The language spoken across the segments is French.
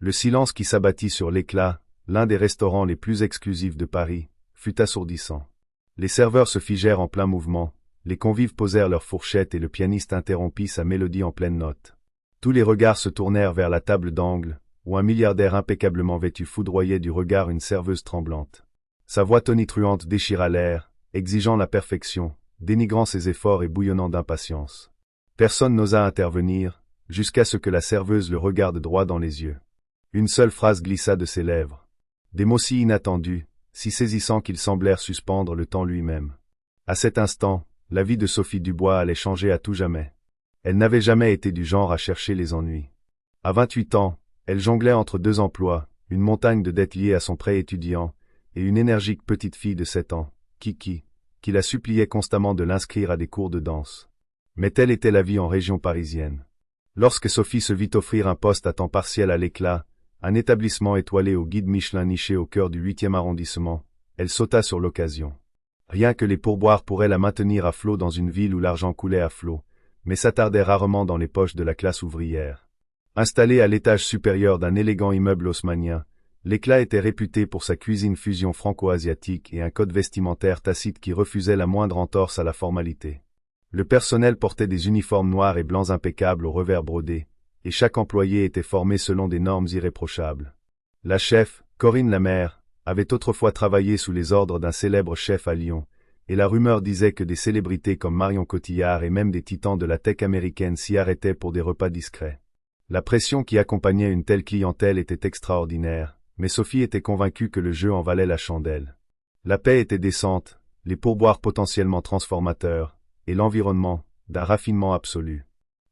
Le silence qui s'abattit sur l'Éclat, l'un des restaurants les plus exclusifs de Paris, fut assourdissant. Les serveurs se figèrent en plein mouvement, les convives posèrent leurs fourchettes et le pianiste interrompit sa mélodie en pleine note. Tous les regards se tournèrent vers la table d'angle, où un milliardaire impeccablement vêtu foudroyait du regard une serveuse tremblante. Sa voix tonitruante déchira l'air, exigeant la perfection, dénigrant ses efforts et bouillonnant d'impatience. Personne n'osa intervenir, jusqu'à ce que la serveuse le regarde droit dans les yeux. Une seule phrase glissa de ses lèvres. Des mots si inattendus, si saisissants qu'ils semblèrent suspendre le temps lui-même. À cet instant, la vie de Sophie Dubois allait changer à tout jamais. Elle n'avait jamais été du genre à chercher les ennuis. À 28 ans, elle jonglait entre 2 emplois, une montagne de dettes liées à son prêt étudiant, et une énergique petite fille de 7 ans, Kiki, qui la suppliait constamment de l'inscrire à des cours de danse. Mais telle était la vie en région parisienne. Lorsque Sophie se vit offrir un poste à temps partiel à l'Éclat, un établissement étoilé au guide Michelin niché au cœur du 8e arrondissement, elle sauta sur l'occasion. Rien que les pourboires pourraient la maintenir à flot dans une ville où l'argent coulait à flot, mais s'attardait rarement dans les poches de la classe ouvrière. Installée à l'étage supérieur d'un élégant immeuble haussmannien, l'Éclat était réputé pour sa cuisine fusion franco-asiatique et un code vestimentaire tacite qui refusait la moindre entorse à la formalité. Le personnel portait des uniformes noirs et blancs impeccables aux revers brodés, et chaque employé était formé selon des normes irréprochables. La chef, Corinne Lamère, avait autrefois travaillé sous les ordres d'un célèbre chef à Lyon, et la rumeur disait que des célébrités comme Marion Cotillard et même des titans de la tech américaine s'y arrêtaient pour des repas discrets. La pression qui accompagnait une telle clientèle était extraordinaire, mais Sophie était convaincue que le jeu en valait la chandelle. La paie était décente, les pourboires potentiellement transformateurs, et l'environnement, d'un raffinement absolu.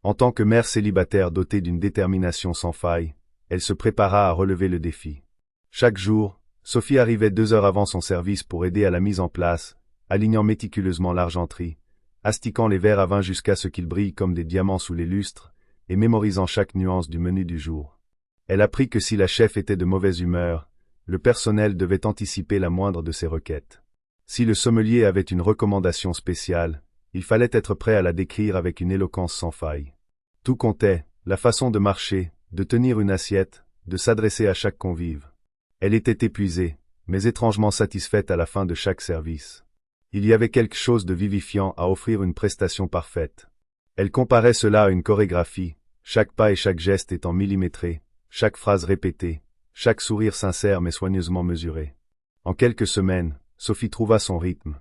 En tant que mère célibataire dotée d'une détermination sans faille, elle se prépara à relever le défi. Chaque jour, Sophie arrivait 2 heures avant son service pour aider à la mise en place, alignant méticuleusement l'argenterie, astiquant les verres à vin jusqu'à ce qu'ils brillent comme des diamants sous les lustres, et mémorisant chaque nuance du menu du jour. Elle apprit que si la chef était de mauvaise humeur, le personnel devait anticiper la moindre de ses requêtes. Si le sommelier avait une recommandation spéciale, il fallait être prêt à la décrire avec une éloquence sans faille. Tout comptait, la façon de marcher, de tenir une assiette, de s'adresser à chaque convive. Elle était épuisée, mais étrangement satisfaite à la fin de chaque service. Il y avait quelque chose de vivifiant à offrir une prestation parfaite. Elle comparait cela à une chorégraphie, chaque pas et chaque geste étant millimétrés, chaque phrase répétée, chaque sourire sincère mais soigneusement mesuré. En quelques semaines, Sophie trouva son rythme.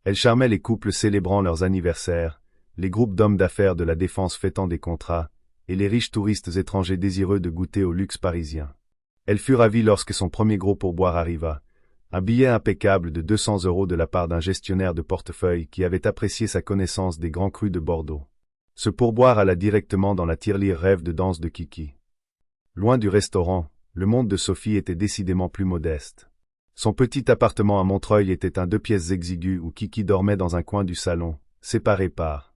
Elle charmait les couples célébrant leurs anniversaires, les groupes d'hommes d'affaires de la défense fêtant des contrats, et les riches touristes étrangers désireux de goûter au luxe parisien. Elle fut ravie lorsque son premier gros pourboire arriva, un billet impeccable de 200 € de la part d'un gestionnaire de portefeuille qui avait apprécié sa connaissance des grands crus de Bordeaux. Ce pourboire alla directement dans la tirelire rêve de danse de Kiki. Loin du restaurant, le monde de Sophie était décidément plus modeste. Son petit appartement à Montreuil était un 2 pièces exigu où Kiki dormait dans un coin du salon, séparé par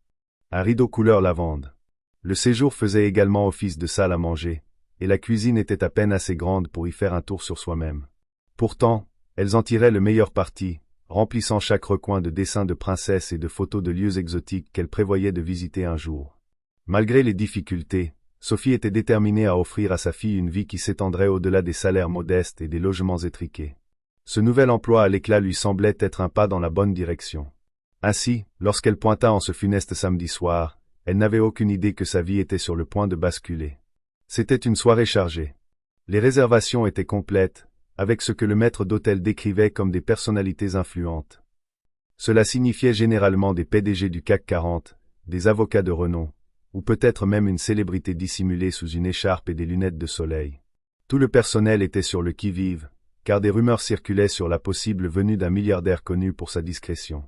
un rideau couleur lavande. Le séjour faisait également office de salle à manger, et la cuisine était à peine assez grande pour y faire un tour sur soi-même. Pourtant, elles en tiraient le meilleur parti, remplissant chaque recoin de dessins de princesses et de photos de lieux exotiques qu'elles prévoyaient de visiter un jour. Malgré les difficultés, Sophie était déterminée à offrir à sa fille une vie qui s'étendrait au-delà des salaires modestes et des logements étriqués. Ce nouvel emploi à l'Éclat lui semblait être un pas dans la bonne direction. Ainsi, lorsqu'elle pointa en ce funeste samedi soir, elle n'avait aucune idée que sa vie était sur le point de basculer. C'était une soirée chargée. Les réservations étaient complètes, avec ce que le maître d'hôtel décrivait comme des personnalités influentes. Cela signifiait généralement des PDG du CAC 40, des avocats de renom, ou peut-être même une célébrité dissimulée sous une écharpe et des lunettes de soleil. Tout le personnel était sur le qui-vive, car des rumeurs circulaient sur la possible venue d'un milliardaire connu pour sa discrétion.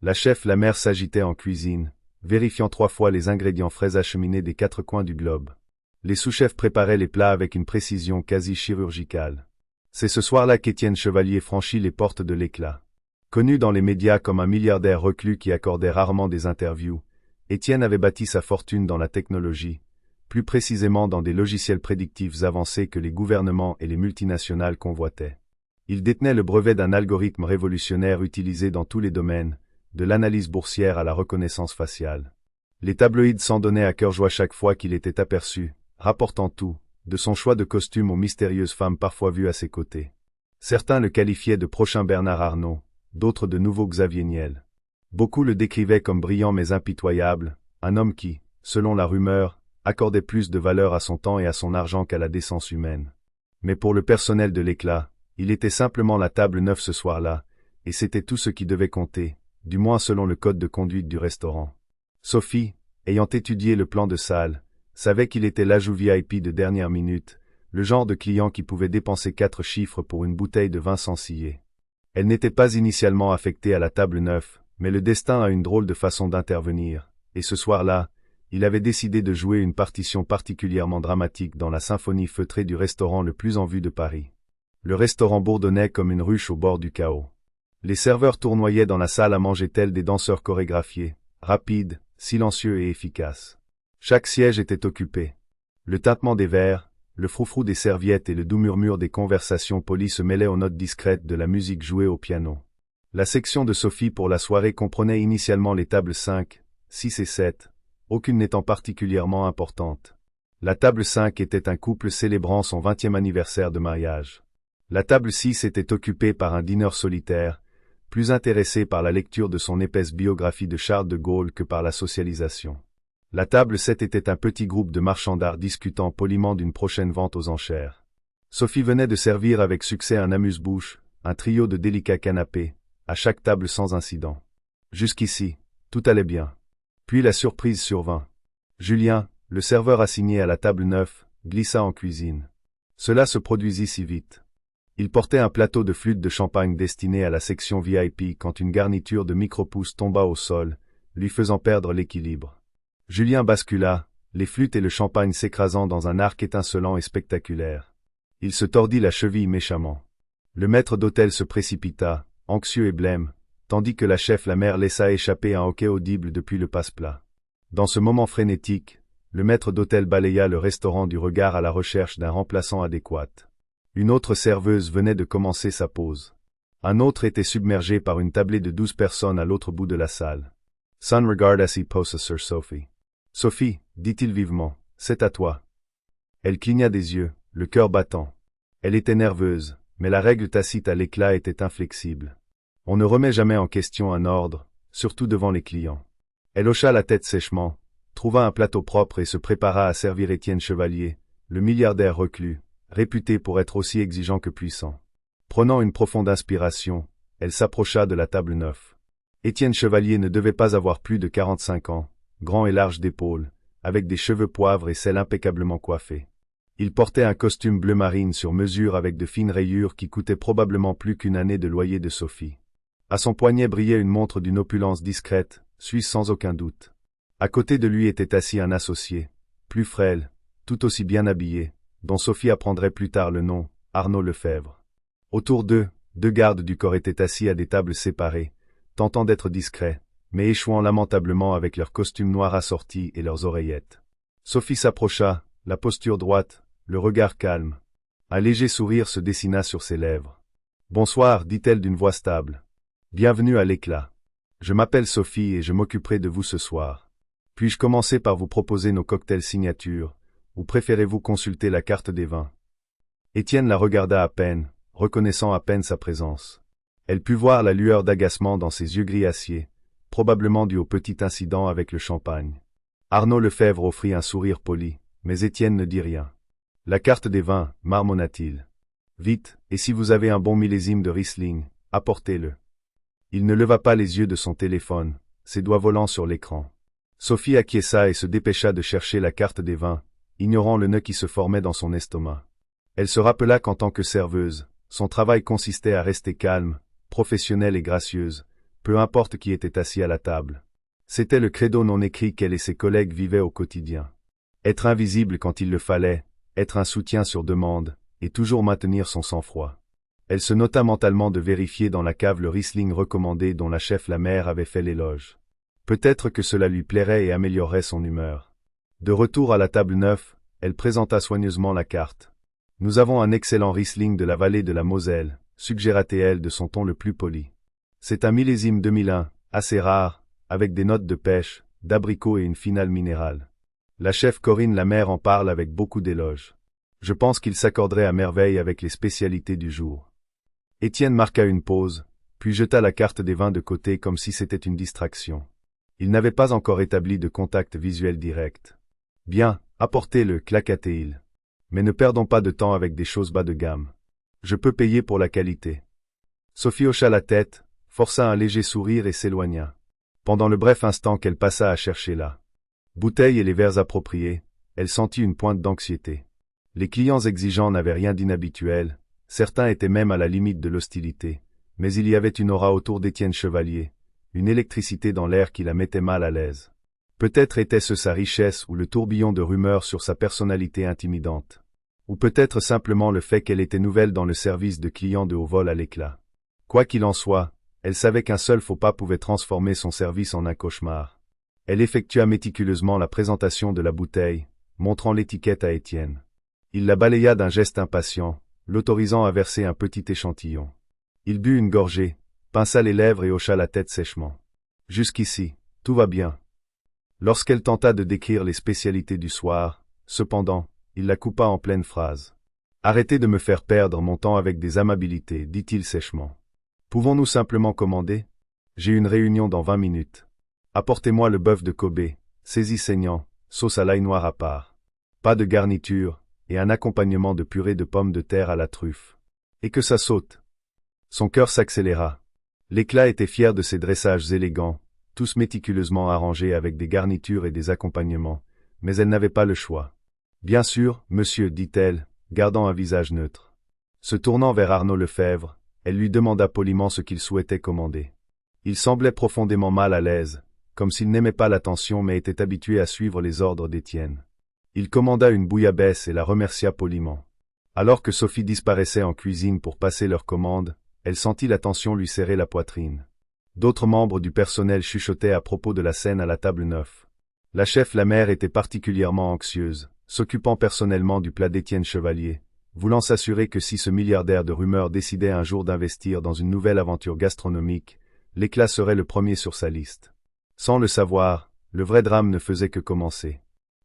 La chef Lamère s'agitait en cuisine, vérifiant 3 fois les ingrédients frais acheminés des 4 coins du globe. Les sous-chefs préparaient les plats avec une précision quasi chirurgicale. C'est ce soir-là qu'Étienne Chevalier franchit les portes de l'Éclat. Connu dans les médias comme un milliardaire reclus qui accordait rarement des interviews, Étienne avait bâti sa fortune dans la technologie, plus précisément dans des logiciels prédictifs avancés que les gouvernements et les multinationales convoitaient. Il détenait le brevet d'un algorithme révolutionnaire utilisé dans tous les domaines, de l'analyse boursière à la reconnaissance faciale. Les tabloïds s'en donnaient à cœur joie chaque fois qu'il était aperçu, rapportant tout, de son choix de costume aux mystérieuses femmes parfois vues à ses côtés. Certains le qualifiaient de prochain Bernard Arnault, d'autres de nouveau Xavier Niel. Beaucoup le décrivaient comme brillant mais impitoyable, un homme qui, selon la rumeur, accordait plus de valeur à son temps et à son argent qu'à la décence humaine. Mais pour le personnel de l'Éclat, il était simplement la table 9 ce soir-là, et c'était tout ce qui devait compter, du moins selon le code de conduite du restaurant. Sophie, ayant étudié le plan de salle, savait qu'il était l'ajout VIP de dernière minute, le genre de client qui pouvait dépenser 4 chiffres pour une bouteille de vin sans scier. Elle n'était pas initialement affectée à la table 9, mais le destin a une drôle de façon d'intervenir, et ce soir-là, il avait décidé de jouer une partition particulièrement dramatique dans la symphonie feutrée du restaurant le plus en vue de Paris. Le restaurant bourdonnait comme une ruche au bord du chaos. Les serveurs tournoyaient dans la salle à manger tels des danseurs chorégraphiés, rapides, silencieux et efficaces. Chaque siège était occupé. Le tintement des verres, le froufrou des serviettes et le doux murmure des conversations polies se mêlaient aux notes discrètes de la musique jouée au piano. La section de Sophie pour la soirée comprenait initialement les tables 5, 6 et 7, aucune n'étant particulièrement importante. La table 5 était un couple célébrant son 20e anniversaire de mariage. La table 6 était occupée par un dîneur solitaire, plus intéressé par la lecture de son épaisse biographie de Charles de Gaulle que par la socialisation. La table 7 était un petit groupe de marchands d'art discutant poliment d'une prochaine vente aux enchères. Sophie venait de servir avec succès un amuse-bouche, un trio de délicats canapés, à chaque table sans incident. Jusqu'ici, tout allait bien. Puis la surprise survint. Julien, le serveur assigné à la table 9, glissa en cuisine. Cela se produisit si vite. Il portait un plateau de flûte de champagne destiné à la section VIP quand une garniture de micro-pouces tomba au sol, lui faisant perdre l'équilibre. Julien bascula, les flûtes et le champagne s'écrasant dans un arc étincelant et spectaculaire. Il se tordit la cheville méchamment. Le maître d'hôtel se précipita, anxieux et blême, tandis que la chef la mère laissa échapper un hoquet audible depuis le passe-plat. Dans ce moment frénétique, le maître d'hôtel balaya le restaurant du regard à la recherche d'un remplaçant adéquat. Une autre serveuse venait de commencer sa pause. Un autre était submergé par une tablée de 12 personnes à l'autre bout de la salle. Son regard as he posa sur Sophie. Sophie, dit-il vivement, c'est à toi. Elle cligna des yeux, le cœur battant. Elle était nerveuse, mais la règle tacite à l'Éclat était inflexible. On ne remet jamais en question un ordre, surtout devant les clients. Elle hocha la tête sèchement, trouva un plateau propre et se prépara à servir Étienne Chevalier, le milliardaire reclus, réputé pour être aussi exigeant que puissant. Prenant une profonde inspiration, elle s'approcha de la table 9. Étienne Chevalier ne devait pas avoir plus de 45 ans, grand et large d'épaules, avec des cheveux poivre et cils impeccablement coiffés. Il portait un costume bleu marine sur mesure avec de fines rayures qui coûtaient probablement plus qu'une année de loyer de Sophie. À son poignet brillait une montre d'une opulence discrète, suisse sans aucun doute. À côté de lui était assis un associé, plus frêle, tout aussi bien habillé, dont Sophie apprendrait plus tard le nom, Arnaud Lefebvre. Autour d'eux, 2 gardes du corps étaient assis à des tables séparées, tentant d'être discrets, mais échouant lamentablement avec leurs costumes noirs assortis et leurs oreillettes. Sophie s'approcha, la posture droite, le regard calme. Un léger sourire se dessina sur ses lèvres. « Bonsoir, dit-elle d'une voix stable. Bienvenue à l'Éclat. Je m'appelle Sophie et je m'occuperai de vous ce soir. Puis-je commencer par vous proposer nos cocktails signature, ou préférez-vous consulter la carte des vins ?» Étienne la regarda à peine, reconnaissant à peine sa présence. Elle put voir la lueur d'agacement dans ses yeux gris acier, probablement dû au petit incident avec le champagne. Arnaud Lefebvre offrit un sourire poli, mais Étienne ne dit rien. « La carte des vins, marmonna-t-il. Vite, et si vous avez un bon millésime de Riesling, apportez-le. » Il ne leva pas les yeux de son téléphone, ses doigts volant sur l'écran. Sophie acquiesça et se dépêcha de chercher la carte des vins, ignorant le nœud qui se formait dans son estomac. Elle se rappela qu'en tant que serveuse, son travail consistait à rester calme, professionnelle et gracieuse, peu importe qui était assis à la table. C'était le credo non écrit qu'elle et ses collègues vivaient au quotidien. Être invisible quand il le fallait, être un soutien sur demande, et toujours maintenir son sang-froid. Elle se nota mentalement de vérifier dans la cave le Riesling recommandé dont la chef la mère avait fait l'éloge. Peut-être que cela lui plairait et améliorerait son humeur. De retour à la table 9, elle présenta soigneusement la carte. « Nous avons un excellent Riesling de la vallée de la Moselle, » suggéra-t-elle de son ton le plus poli. « C'est un millésime 2001, assez rare, avec des notes de pêche, d'abricot et une finale minérale. La chef Corinne la mère en parle avec beaucoup d'éloges. Je pense qu'il s'accorderait à merveille avec les spécialités du jour. Étienne marqua une pause, puis jeta la carte des vins de côté comme si c'était une distraction. Il n'avait pas encore établi de contact visuel direct. Bien, apportez-le, claqua-t-il. Mais ne perdons pas de temps avec des choses bas de gamme. Je peux payer pour la qualité. Sophie hocha la tête, força un léger sourire et s'éloigna. Pendant le bref instant qu'elle passa à chercher la bouteille et les verres appropriés, elle sentit une pointe d'anxiété. Les clients exigeants n'avaient rien d'inhabituel, certains étaient même à la limite de l'hostilité, mais il y avait une aura autour d'Étienne Chevalier, une électricité dans l'air qui la mettait mal à l'aise. Peut-être était-ce sa richesse ou le tourbillon de rumeurs sur sa personnalité intimidante. Ou peut-être simplement le fait qu'elle était nouvelle dans le service de clients de haut vol à l'éclat. Quoi qu'il en soit, elle savait qu'un seul faux pas pouvait transformer son service en un cauchemar. Elle effectua méticuleusement la présentation de la bouteille, montrant l'étiquette à Étienne. Il la balaya d'un geste impatient, l'autorisant à verser un petit échantillon. Il but une gorgée, pinça les lèvres et hocha la tête sèchement. Jusqu'ici, tout va bien. Lorsqu'elle tenta de décrire les spécialités du soir, cependant, il la coupa en pleine phrase. Arrêtez de me faire perdre mon temps avec des amabilités, dit-il sèchement. Pouvons-nous simplement commander? J'ai une réunion dans 20 minutes. Apportez-moi le bœuf de Kobe, saisi saignant, sauce à l'ail noir à part. Pas de garniture, et un accompagnement de purée de pommes de terre à la truffe. Et que ça saute. Son cœur s'accéléra. L'éclat était fier de ses dressages élégants, tous méticuleusement arrangés avec des garnitures et des accompagnements, mais elle n'avait pas le choix. Bien sûr, monsieur, dit-elle, gardant un visage neutre. Se tournant vers Arnaud Lefebvre, elle lui demanda poliment ce qu'il souhaitait commander. Il semblait profondément mal à l'aise, comme s'il n'aimait pas l'attention mais était habitué à suivre les ordres d'Étienne. Il commanda une bouillabaisse et la remercia poliment. Alors que Sophie disparaissait en cuisine pour passer leur commande, elle sentit la tension lui serrer la poitrine. D'autres membres du personnel chuchotaient à propos de la scène à la table 9. La chef la mère était particulièrement anxieuse, s'occupant personnellement du plat d'Étienne Chevalier, voulant s'assurer que si ce milliardaire de rumeurs décidait un jour d'investir dans une nouvelle aventure gastronomique, l'éclat serait le premier sur sa liste. Sans le savoir, le vrai drame ne faisait que commencer.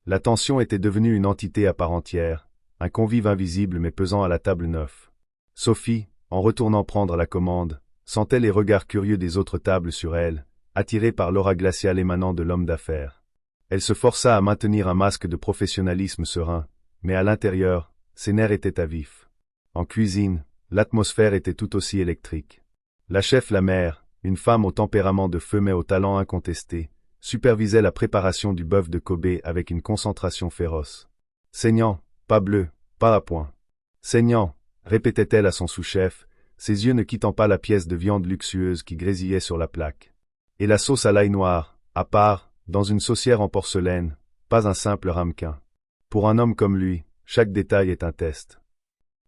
La tension était devenue une entité à part entière, un convive invisible mais pesant à la table 9. Sophie, en retournant prendre la commande, sentait les regards curieux des autres tables sur elle, attirée par l'aura glaciale émanant de l'homme d'affaires. Elle se força à maintenir un masque de professionnalisme serein, mais à l'intérieur, ses nerfs étaient à vif. En cuisine, l'atmosphère était tout aussi électrique. La chef la mère, une femme au tempérament de feu mais au talent incontesté, supervisait la préparation du bœuf de Kobe avec une concentration féroce. Saignant, pas bleu, pas à point. Saignant, répétait-elle à son sous-chef, ses yeux ne quittant pas la pièce de viande luxueuse qui grésillait sur la plaque. Et la sauce à l'ail noir, à part, dans une saucière en porcelaine, pas un simple ramequin. Pour un homme comme lui, chaque détail est un test.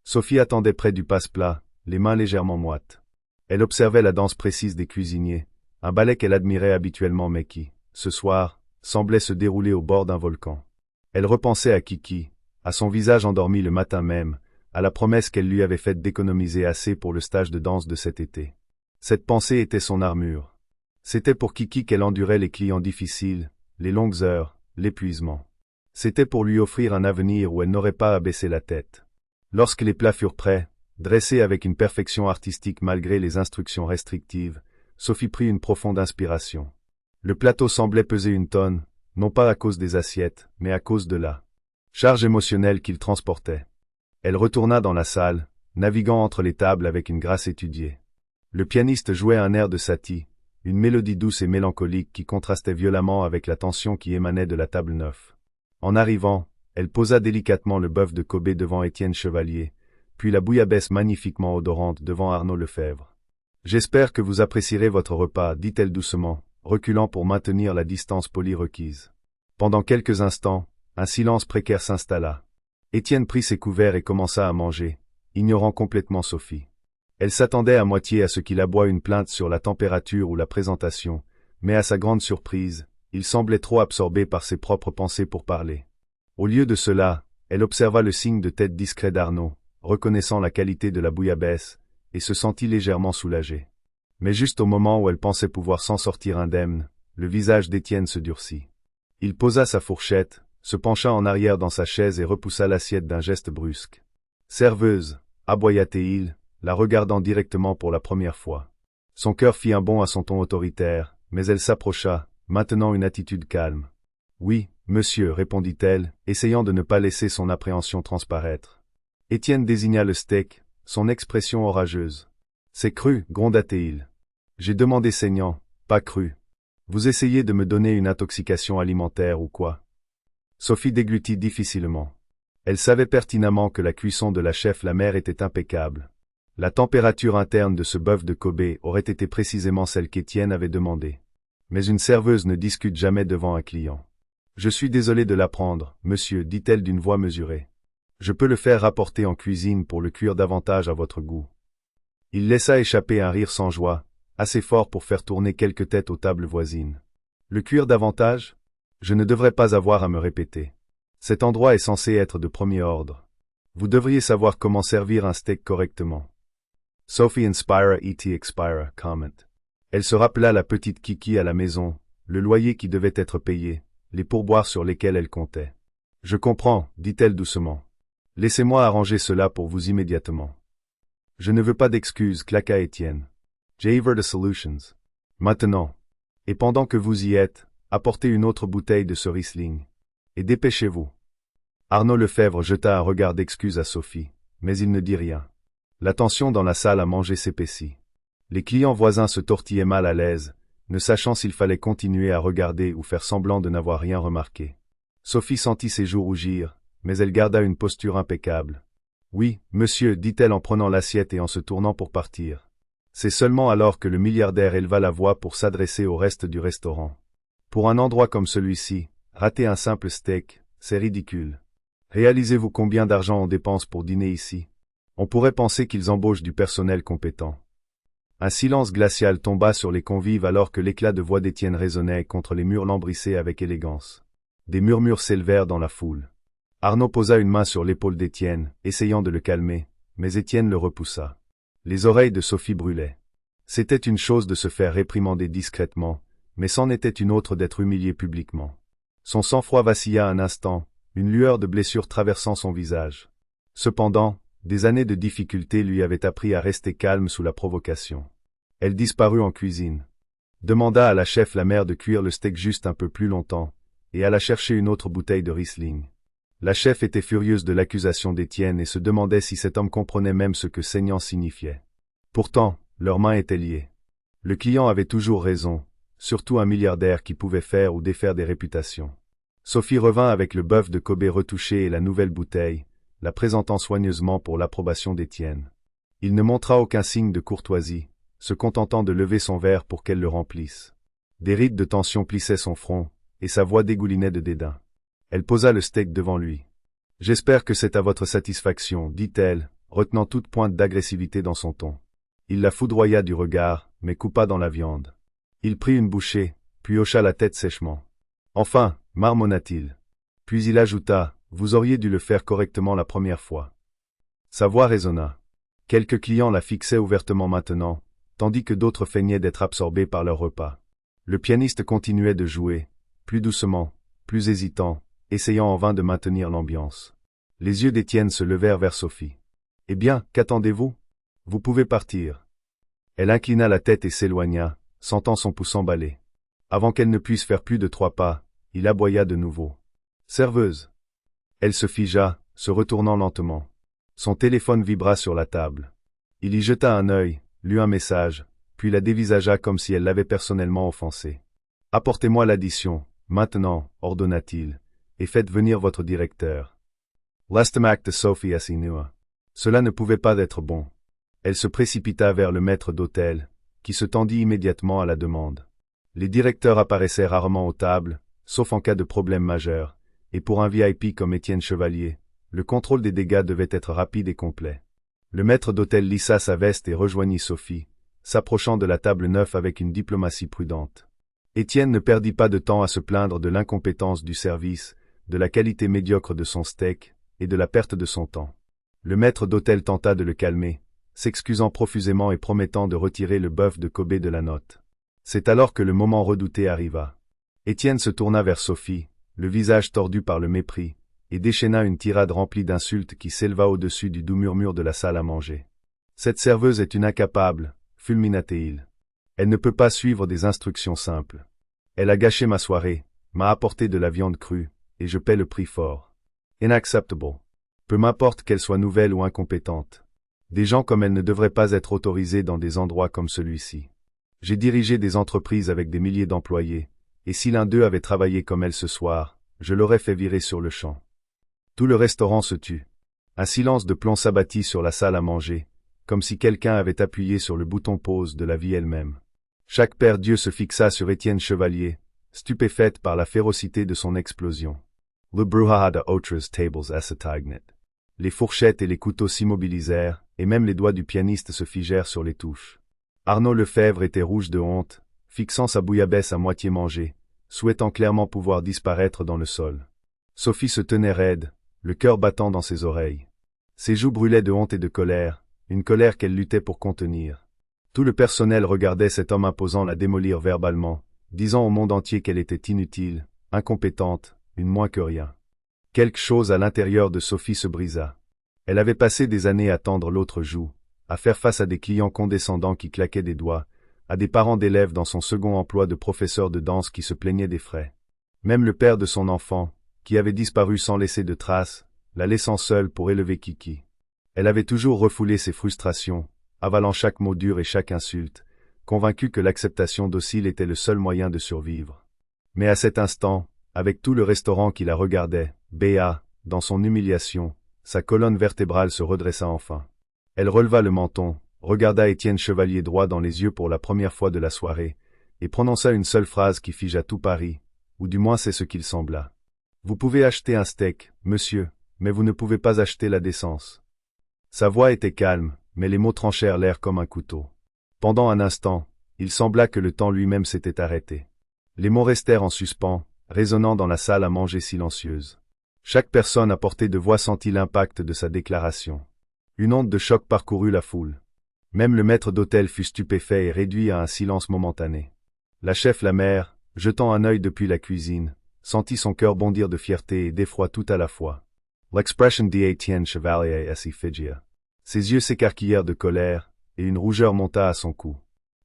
Sophie attendait près du passe-plat, les mains légèrement moites. Elle observait la danse précise des cuisiniers, un ballet qu'elle admirait habituellement mais qui, ce soir, semblait se dérouler au bord d'un volcan. Elle repensait à Kiki, à son visage endormi le matin même, à la promesse qu'elle lui avait faite d'économiser assez pour le stage de danse de cet été. Cette pensée était son armure. C'était pour Kiki qu'elle endurait les clients difficiles, les longues heures, l'épuisement. C'était pour lui offrir un avenir où elle n'aurait pas à baisser la tête. Lorsque les plats furent prêts, dressés avec une perfection artistique malgré les instructions restrictives, Sophie prit une profonde inspiration. Le plateau semblait peser 1 tonne, non pas à cause des assiettes, mais à cause de la charge émotionnelle qu'il transportait. Elle retourna dans la salle, naviguant entre les tables avec une grâce étudiée. Le pianiste jouait un air de Satie, une mélodie douce et mélancolique qui contrastait violemment avec la tension qui émanait de la table 9. En arrivant, elle posa délicatement le bœuf de Kobe devant Étienne Chevalier, puis la bouillabaisse magnifiquement odorante devant Arnaud Lefebvre. « J'espère que vous apprécierez votre repas, dit-elle doucement, reculant pour maintenir la distance polie requise. Pendant quelques instants, un silence précaire s'installa. Étienne prit ses couverts et commença à manger, ignorant complètement Sophie. Elle s'attendait à moitié à ce qu'il aboie une plainte sur la température ou la présentation, mais à sa grande surprise, il semblait trop absorbé par ses propres pensées pour parler. Au lieu de cela, elle observa le signe de tête discret d'Arnaud, reconnaissant la qualité de la bouillabaisse, et se sentit légèrement soulagée. Mais juste au moment où elle pensait pouvoir s'en sortir indemne, le visage d'Étienne se durcit. Il posa sa fourchette, se pencha en arrière dans sa chaise et repoussa l'assiette d'un geste brusque. Serveuse, aboya-t-il, la regardant directement pour la première fois. Son cœur fit un bond à son ton autoritaire, mais elle s'approcha, maintenant une attitude calme. Oui, monsieur, répondit-elle, essayant de ne pas laisser son appréhension transparaître. Étienne désigna le steak, son expression orageuse. C'est cru, gronda-t-il. J'ai demandé saignant, pas cru. Vous essayez de me donner une intoxication alimentaire ou quoi? Sophie déglutit difficilement. Elle savait pertinemment que la cuisson de la chef la mère était impeccable. La température interne de ce bœuf de Kobe aurait été précisément celle qu'Étienne avait demandée. Mais une serveuse ne discute jamais devant un client. Je suis désolé de l'apprendre, monsieur, dit-elle d'une voix mesurée. Je peux le faire rapporter en cuisine pour le cuire davantage à votre goût. Il laissa échapper un rire sans joie, assez fort pour faire tourner quelques têtes aux tables voisines. Le cuire davantage? Je ne devrais pas avoir à me répéter. Cet endroit est censé être de premier ordre. Vous devriez savoir comment servir un steak correctement. Sophie inspira et expira, comment. Elle se rappela la petite Kiki à la maison, le loyer qui devait être payé, les pourboires sur lesquels elle comptait. Je comprends, dit-elle doucement. Laissez-moi arranger cela pour vous immédiatement. Je ne veux pas d'excuses, claqua Étienne. J'aver the solutions. Maintenant. Et pendant que vous y êtes, apportez une autre bouteille de ce Riesling. Et dépêchez-vous. Arnaud Lefebvre jeta un regard d'excuse à Sophie, mais il ne dit rien. La tension dans la salle à manger s'épaissit. Les clients voisins se tortillaient mal à l'aise, ne sachant s'il fallait continuer à regarder ou faire semblant de n'avoir rien remarqué. Sophie sentit ses joues rougir, mais elle garda une posture impeccable. Oui, monsieur, dit-elle en prenant l'assiette et en se tournant pour partir. C'est seulement alors que le milliardaire éleva la voix pour s'adresser au reste du restaurant. Pour un endroit comme celui-ci, rater un simple steak, c'est ridicule. Réalisez-vous combien d'argent on dépense pour dîner ici? On pourrait penser qu'ils embauchent du personnel compétent. Un silence glacial tomba sur les convives alors que l'éclat de voix d'Étienne résonnait contre les murs lambrissés avec élégance. Des murmures s'élevèrent dans la foule. Arnaud posa une main sur l'épaule d'Étienne, essayant de le calmer, mais Étienne le repoussa. Les oreilles de Sophie brûlaient. C'était une chose de se faire réprimander discrètement, mais c'en était une autre d'être humilié publiquement. Son sang-froid vacilla un instant, une lueur de blessure traversant son visage. Cependant, des années de difficultés lui avaient appris à rester calme sous la provocation. Elle disparut en cuisine. Demanda à la chef la mère de cuire le steak juste un peu plus longtemps, et alla chercher une autre bouteille de Riesling. La chef était furieuse de l'accusation d'Étienne et se demandait si cet homme comprenait même ce que saignant signifiait. Pourtant, leurs mains étaient liées. Le client avait toujours raison, surtout un milliardaire qui pouvait faire ou défaire des réputations. Sophie revint avec le bœuf de Kobe retouché et la nouvelle bouteille, la présentant soigneusement pour l'approbation d'Étienne. Il ne montra aucun signe de courtoisie, se contentant de lever son verre pour qu'elle le remplisse. Des rides de tension plissaient son front, et sa voix dégoulinait de dédain. Elle posa le steak devant lui. « J'espère que c'est à votre satisfaction, dit-elle, retenant toute pointe d'agressivité dans son ton. Il la foudroya du regard, mais coupa dans la viande. Il prit une bouchée, puis hocha la tête sèchement. « Enfin, marmonna-t-il. » Puis il ajouta, « Vous auriez dû le faire correctement la première fois. » Sa voix résonna. Quelques clients la fixaient ouvertement maintenant, tandis que d'autres feignaient d'être absorbés par leur repas. Le pianiste continuait de jouer, plus doucement, plus hésitant, essayant en vain de maintenir l'ambiance. Les yeux d'Étienne se levèrent vers Sophie. « Eh bien, qu'attendez-vous? Vous pouvez partir. » Elle inclina la tête et s'éloigna, sentant son pouls s'emballer. Avant qu'elle ne puisse faire plus de 3 pas, il aboya de nouveau. « Serveuse !» Elle se figea, se retournant lentement. Son téléphone vibra sur la table. Il y jeta un œil, lut un message, puis la dévisagea comme si elle l'avait personnellement offensée. « Apportez-moi l'addition, maintenant, ordonna-t-il, et faites venir votre directeur. » L'estomac de Sophie assinua. Cela ne pouvait pas être bon. Elle se précipita vers le maître d'hôtel, qui se tendit immédiatement à la demande. Les directeurs apparaissaient rarement aux tables, sauf en cas de problème majeur, et pour un VIP comme Étienne Chevalier, le contrôle des dégâts devait être rapide et complet. Le maître d'hôtel lissa sa veste et rejoignit Sophie, s'approchant de la table neuve avec une diplomatie prudente. Étienne ne perdit pas de temps à se plaindre de l'incompétence du service, de la qualité médiocre de son steak, et de la perte de son temps. Le maître d'hôtel tenta de le calmer, s'excusant profusément et promettant de retirer le bœuf de Kobe de la note. C'est alors que le moment redouté arriva. Étienne se tourna vers Sophie, le visage tordu par le mépris, et déchaîna une tirade remplie d'insultes qui s'éleva au-dessus du doux murmure de la salle à manger. « Cette serveuse est une incapable, » fulmina-t-il. « Elle ne peut pas suivre des instructions simples. Elle a gâché ma soirée, m'a apporté de la viande crue, et je paie le prix fort. Inacceptable. Peu m'importe qu'elle soit nouvelle ou incompétente. Des gens comme elle ne devraient pas être autorisés dans des endroits comme celui-ci. J'ai dirigé des entreprises avec des milliers d'employés, et si l'un d'eux avait travaillé comme elle ce soir, je l'aurais fait virer sur le champ. » Tout le restaurant se tut. Un silence de plomb s'abattit sur la salle à manger, comme si quelqu'un avait appuyé sur le bouton pause de la vie elle-même. Chaque paire d'yeux se fixa sur Étienne Chevalier, stupéfaite par la férocité de son explosion. Le brouhaha de autres tables s'éteignit. Les fourchettes et les couteaux s'immobilisèrent, et même les doigts du pianiste se figèrent sur les touches. Arnaud Lefebvre était rouge de honte, fixant sa bouillabaisse à moitié mangée, souhaitant clairement pouvoir disparaître dans le sol. Sophie se tenait raide, le cœur battant dans ses oreilles. Ses joues brûlaient de honte et de colère, une colère qu'elle luttait pour contenir. Tout le personnel regardait cet homme imposant la démolir verbalement, disant au monde entier qu'elle était inutile, incompétente, une moins que rien. Quelque chose à l'intérieur de Sophie se brisa. Elle avait passé des années à tendre l'autre joue, à faire face à des clients condescendants qui claquaient des doigts, à des parents d'élèves dans son second emploi de professeur de danse qui se plaignaient des frais. Même le père de son enfant, qui avait disparu sans laisser de traces, la laissant seule pour élever Kiki. Elle avait toujours refoulé ses frustrations, avalant chaque mot dur et chaque insulte, convaincue que l'acceptation docile était le seul moyen de survivre. Mais à cet instant, avec tout le restaurant qui la regardait, béat, dans son humiliation, sa colonne vertébrale se redressa enfin. Elle releva le menton, regarda Étienne Chevalier droit dans les yeux pour la première fois de la soirée, et prononça une seule phrase qui figea tout Paris, ou du moins c'est ce qu'il sembla. « Vous pouvez acheter un steak, monsieur, mais vous ne pouvez pas acheter la décence. » Sa voix était calme, mais les mots tranchèrent l'air comme un couteau. Pendant un instant, il sembla que le temps lui-même s'était arrêté. Les mots restèrent en suspens, résonnant dans la salle à manger silencieuse. Chaque personne à portée de voix sentit l'impact de sa déclaration. Une onde de choc parcourut la foule. Même le maître d'hôtel fut stupéfait et réduit à un silence momentané. La chef la mère, jetant un œil depuis la cuisine, sentit son cœur bondir de fierté et d'effroi tout à la fois. L'expression d'Étienne Chevalier s'effigia. Ses yeux s'écarquillèrent de colère, et une rougeur monta à son cou.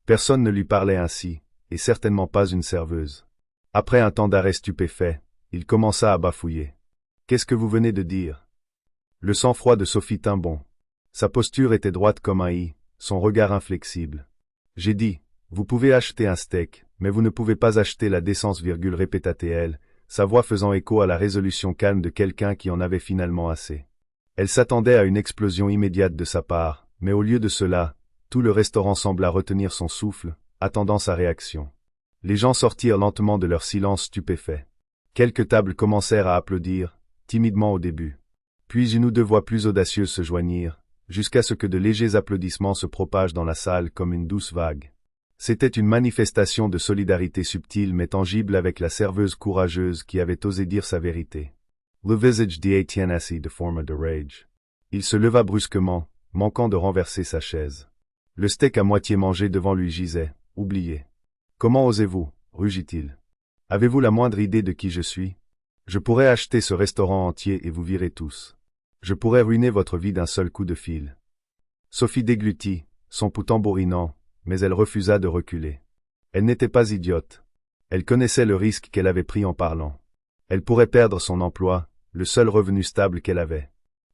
Personne ne lui parlait ainsi, et certainement pas une serveuse. Après un temps d'arrêt stupéfait, il commença à bafouiller. « Qu'est-ce que vous venez de dire ?» Le sang-froid de Sophie tint bon. Sa posture était droite comme un i, son regard inflexible. « J'ai dit, vous pouvez acheter un steak, mais vous ne pouvez pas acheter la décence, répéta-t-elle, sa voix faisant écho à la résolution calme de quelqu'un qui en avait finalement assez. Elle s'attendait à une explosion immédiate de sa part, mais au lieu de cela, tout le restaurant sembla retenir son souffle, attendant sa réaction. Les gens sortirent lentement de leur silence stupéfait. Quelques tables commencèrent à applaudir, timidement au début. Puis une ou deux voix plus audacieuses se joignirent, jusqu'à ce que de légers applaudissements se propagent dans la salle comme une douce vague. C'était une manifestation de solidarité subtile mais tangible avec la serveuse courageuse qui avait osé dire sa vérité. Le visage d'Étienne assis de forme de rage. Il se leva brusquement, manquant de renverser sa chaise. Le steak à moitié mangé devant lui gisait, oublié. « Comment osez-vous » rugit-il. « Avez-vous la moindre idée de qui je suis ? Je pourrais acheter ce restaurant entier et vous virer tous. Je pourrais ruiner votre vie d'un seul coup de fil. » Sophie déglutit, son pouls tambourinant, mais elle refusa de reculer. Elle n'était pas idiote. Elle connaissait le risque qu'elle avait pris en parlant. Elle pourrait perdre son emploi, le seul revenu stable qu'elle avait.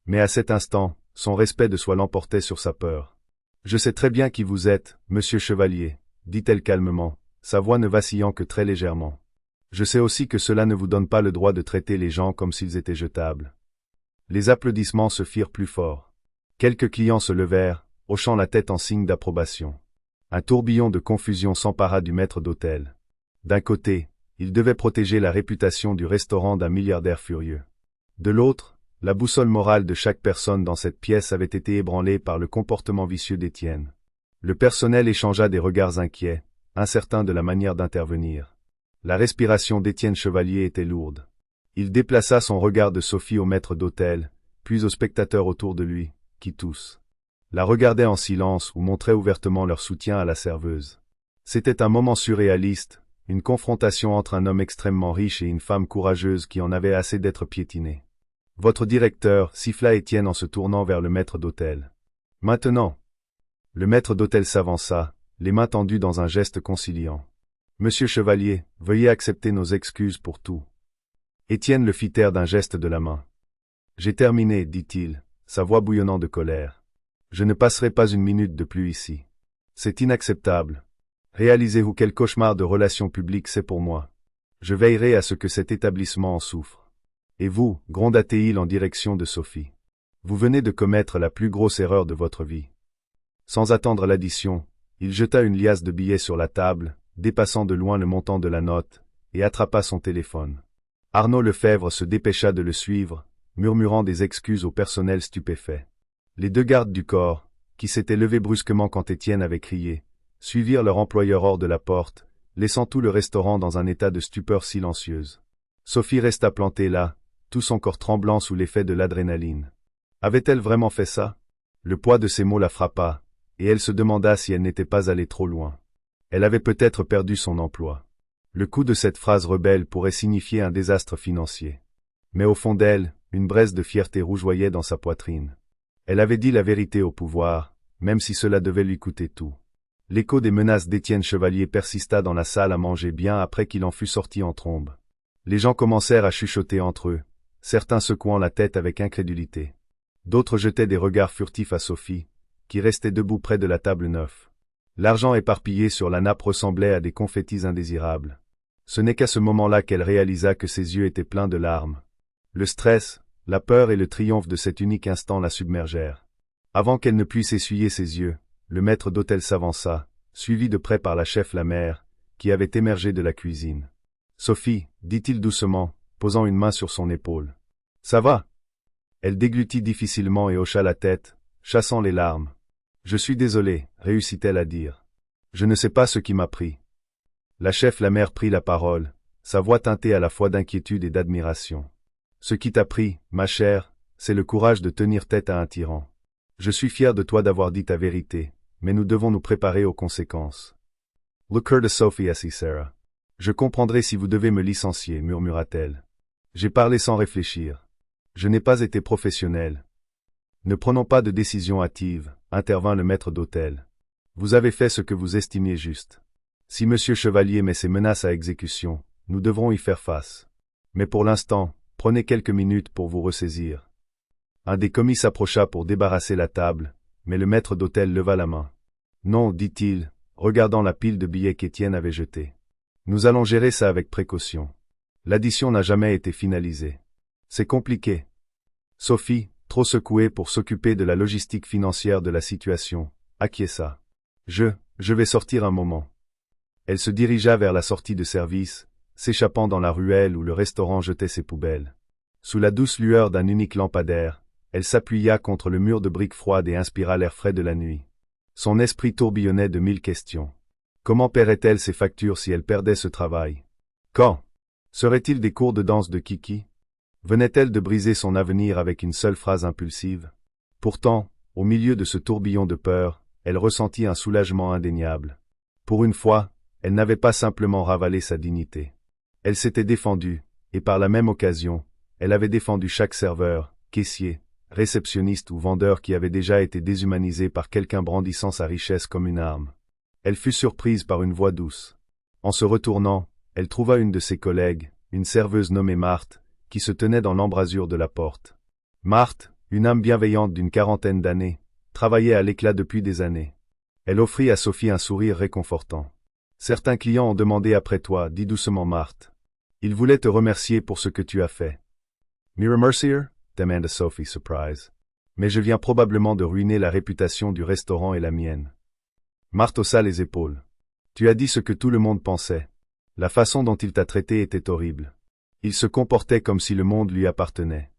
Mais à cet instant, son respect de soi l'emportait sur sa peur. « Je sais très bien qui vous êtes, monsieur Chevalier, » dit-elle calmement, sa voix ne vacillant que très légèrement. « Je sais aussi que cela ne vous donne pas le droit de traiter les gens comme s'ils étaient jetables. » Les applaudissements se firent plus forts. Quelques clients se levèrent, hochant la tête en signe d'approbation. Un tourbillon de confusion s'empara du maître d'hôtel. D'un côté, il devait protéger la réputation du restaurant d'un milliardaire furieux. De l'autre, la boussole morale de chaque personne dans cette pièce avait été ébranlée par le comportement vicieux d'Étienne. Le personnel échangea des regards inquiets, incertains de la manière d'intervenir. La respiration d'Étienne Chevalier était lourde. Il déplaça son regard de Sophie au maître d'hôtel, puis aux spectateurs autour de lui, qui tous la regardaient en silence ou montraient ouvertement leur soutien à la serveuse. C'était un moment surréaliste, une confrontation entre un homme extrêmement riche et une femme courageuse qui en avait assez d'être piétinée. Votre directeur, siffla Étienne en se tournant vers le maître d'hôtel. Maintenant. Le maître d'hôtel s'avança, les mains tendues dans un geste conciliant. Monsieur Chevalier, veuillez accepter nos excuses pour tout. Étienne le fit taire d'un geste de la main. J'ai terminé, dit-il, sa voix bouillonnant de colère. Je ne passerai pas une minute de plus ici. C'est inacceptable. Réalisez-vous quel cauchemar de relations publiques c'est pour moi. Je veillerai à ce que cet établissement en souffre. Et vous, gronda-t-il en direction de Sophie. Vous venez de commettre la plus grosse erreur de votre vie. Sans attendre l'addition, il jeta une liasse de billets sur la table, dépassant de loin le montant de la note, et attrapa son téléphone. Arnaud Lefebvre se dépêcha de le suivre, murmurant des excuses au personnel stupéfait. Les deux gardes du corps, qui s'étaient levés brusquement quand Étienne avait crié, suivirent leur employeur hors de la porte, laissant tout le restaurant dans un état de stupeur silencieuse. Sophie resta plantée là, tout son corps tremblant sous l'effet de l'adrénaline. Avait-elle vraiment fait ça? Le poids de ces mots la frappa, et elle se demanda si elle n'était pas allée trop loin. Elle avait peut-être perdu son emploi. Le coup de cette phrase rebelle pourrait signifier un désastre financier. Mais au fond d'elle, une braise de fierté rougeoyait dans sa poitrine. Elle avait dit la vérité au pouvoir, même si cela devait lui coûter tout. L'écho des menaces d'Étienne Chevalier persista dans la salle à manger bien après qu'il en fût sorti en trombe. Les gens commencèrent à chuchoter entre eux, certains secouant la tête avec incrédulité. D'autres jetaient des regards furtifs à Sophie, qui restait debout près de la table neuve. L'argent éparpillé sur la nappe ressemblait à des confettis indésirables. Ce n'est qu'à ce moment-là qu'elle réalisa que ses yeux étaient pleins de larmes. Le stress, la peur et le triomphe de cet unique instant la submergèrent. Avant qu'elle ne puisse essuyer ses yeux, le maître d'hôtel s'avança, suivi de près par la chef la mère, qui avait émergé de la cuisine. « Sophie, dit-il doucement, posant une main sur son épaule. « Ça va ?» Elle déglutit difficilement et hocha la tête, chassant les larmes. « Je suis désolée, réussit-elle à dire. Je ne sais pas ce qui m'a pris. » La chef la mère prit la parole, sa voix teintée à la fois d'inquiétude et d'admiration. « Ce qui t'a pris, ma chère, c'est le courage de tenir tête à un tyran. Je suis fier de toi d'avoir dit ta vérité, mais nous devons nous préparer aux conséquences. » Look her to Sophie, assit Sarah. « Je comprendrai si vous devez me licencier, murmura-t-elle. J'ai parlé sans réfléchir. Je n'ai pas été professionnel. Ne prenons pas de décision hâtive, intervint le maître d'hôtel. Vous avez fait ce que vous estimiez juste. Si Monsieur Chevalier met ses menaces à exécution, nous devrons y faire face. Mais pour l'instant, prenez quelques minutes pour vous ressaisir. Un des commis s'approcha pour débarrasser la table, mais le maître d'hôtel leva la main. Non, dit-il, regardant la pile de billets qu'Étienne avait jetée. Nous allons gérer ça avec précaution. L'addition n'a jamais été finalisée. C'est compliqué. Sophie, trop secouée pour s'occuper de la logistique financière de la situation, acquiesça. Je vais sortir un moment. Elle se dirigea vers la sortie de service, s'échappant dans la ruelle où le restaurant jetait ses poubelles. Sous la douce lueur d'un unique lampadaire, elle s'appuya contre le mur de briques froides et inspira l'air frais de la nuit. Son esprit tourbillonnait de 1000 questions. Comment paierait-elle ses factures si elle perdait ce travail? Quand? Serait-il des cours de danse de Kiki? Venait-elle de briser son avenir avec une seule phrase impulsive? Pourtant, au milieu de ce tourbillon de peur, elle ressentit un soulagement indéniable. Pour une fois, elle n'avait pas simplement ravalé sa dignité. Elle s'était défendue, et par la même occasion, elle avait défendu chaque serveur, caissier, réceptionniste ou vendeur qui avait déjà été déshumanisé par quelqu'un brandissant sa richesse comme une arme. Elle fut surprise par une voix douce. En se retournant, elle trouva une de ses collègues, une serveuse nommée Marthe, qui se tenait dans l'embrasure de la porte. Marthe, une âme bienveillante d'une quarantaine d'années, travaillait à l'éclat depuis des années. Elle offrit à Sophie un sourire réconfortant. « Certains clients ont demandé après toi, dit doucement Marthe. Ils voulaient te remercier pour ce que tu as fait. »« Me remercier » demanda Sophie, surprise. « Mais je viens probablement de ruiner la réputation du restaurant et la mienne. » Marthe haussa les épaules. « Tu as dit ce que tout le monde pensait. La façon dont il t'a traité était horrible. Il se comportait comme si le monde lui appartenait.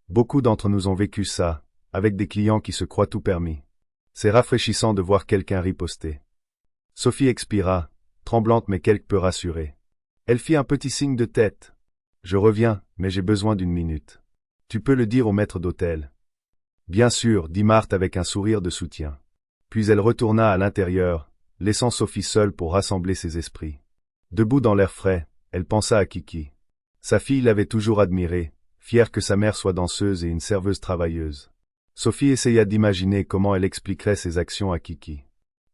Beaucoup d'entre nous ont vécu ça, avec des clients qui se croient tout permis. C'est rafraîchissant de voir quelqu'un riposter. » Sophie expira, tremblante mais quelque peu rassurée. Elle fit un petit signe de tête. « Je reviens, mais j'ai besoin d'une minute. Tu peux le dire au maître d'hôtel. »« Bien sûr, dit Marthe avec un sourire de soutien. » Puis elle retourna à l'intérieur, laissant Sophie seule pour rassembler ses esprits. Debout dans l'air frais, elle pensa à Kiki. Sa fille l'avait toujours admirée, fière que sa mère soit danseuse et une serveuse travailleuse. Sophie essaya d'imaginer comment elle expliquerait ses actions à Kiki.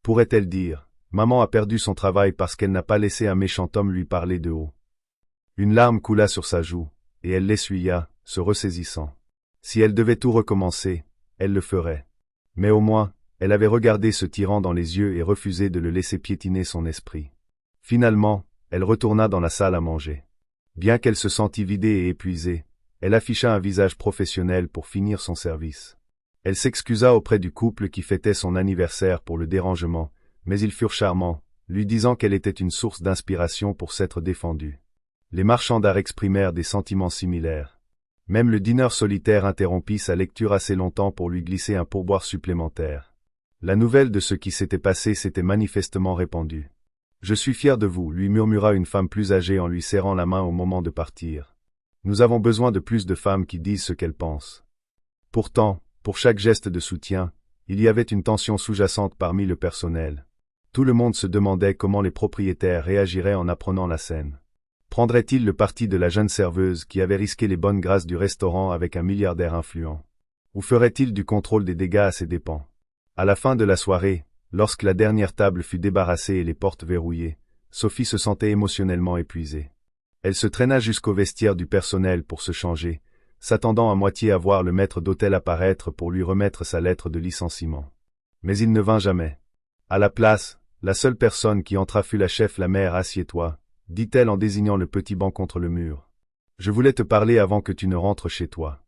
Pourrait-elle dire « Maman a perdu son travail parce qu'elle n'a pas laissé un méchant homme lui parler de haut ». Une larme coula sur sa joue, et elle l'essuya, se ressaisissant. Si elle devait tout recommencer, elle le ferait. Mais au moins, elle avait regardé ce tyran dans les yeux et refusé de le laisser piétiner son esprit. Finalement, elle retourna dans la salle à manger. Bien qu'elle se sentît vidée et épuisée, elle afficha un visage professionnel pour finir son service. Elle s'excusa auprès du couple qui fêtait son anniversaire pour le dérangement, mais ils furent charmants, lui disant qu'elle était une source d'inspiration pour s'être défendue. Les marchands d'art exprimèrent des sentiments similaires. Même le dîneur solitaire interrompit sa lecture assez longtemps pour lui glisser un pourboire supplémentaire. La nouvelle de ce qui s'était passé s'était manifestement répandue. « Je suis fier de vous » lui murmura une femme plus âgée en lui serrant la main au moment de partir. « Nous avons besoin de plus de femmes qui disent ce qu'elles pensent. » Pourtant, pour chaque geste de soutien, il y avait une tension sous-jacente parmi le personnel. Tout le monde se demandait comment les propriétaires réagiraient en apprenant la scène. Prendrait-il le parti de la jeune serveuse qui avait risqué les bonnes grâces du restaurant avec un milliardaire influent? Ou ferait-il du contrôle des dégâts à ses dépens? À la fin de la soirée, lorsque la dernière table fut débarrassée et les portes verrouillées, Sophie se sentait émotionnellement épuisée. Elle se traîna jusqu'au vestiaire du personnel pour se changer, s'attendant à moitié à voir le maître d'hôtel apparaître pour lui remettre sa lettre de licenciement. Mais il ne vint jamais. À la place, la seule personne qui entra fut la chef la mère. « Assieds-toi », dit-elle en désignant le petit banc contre le mur. « Je voulais te parler avant que tu ne rentres chez toi. »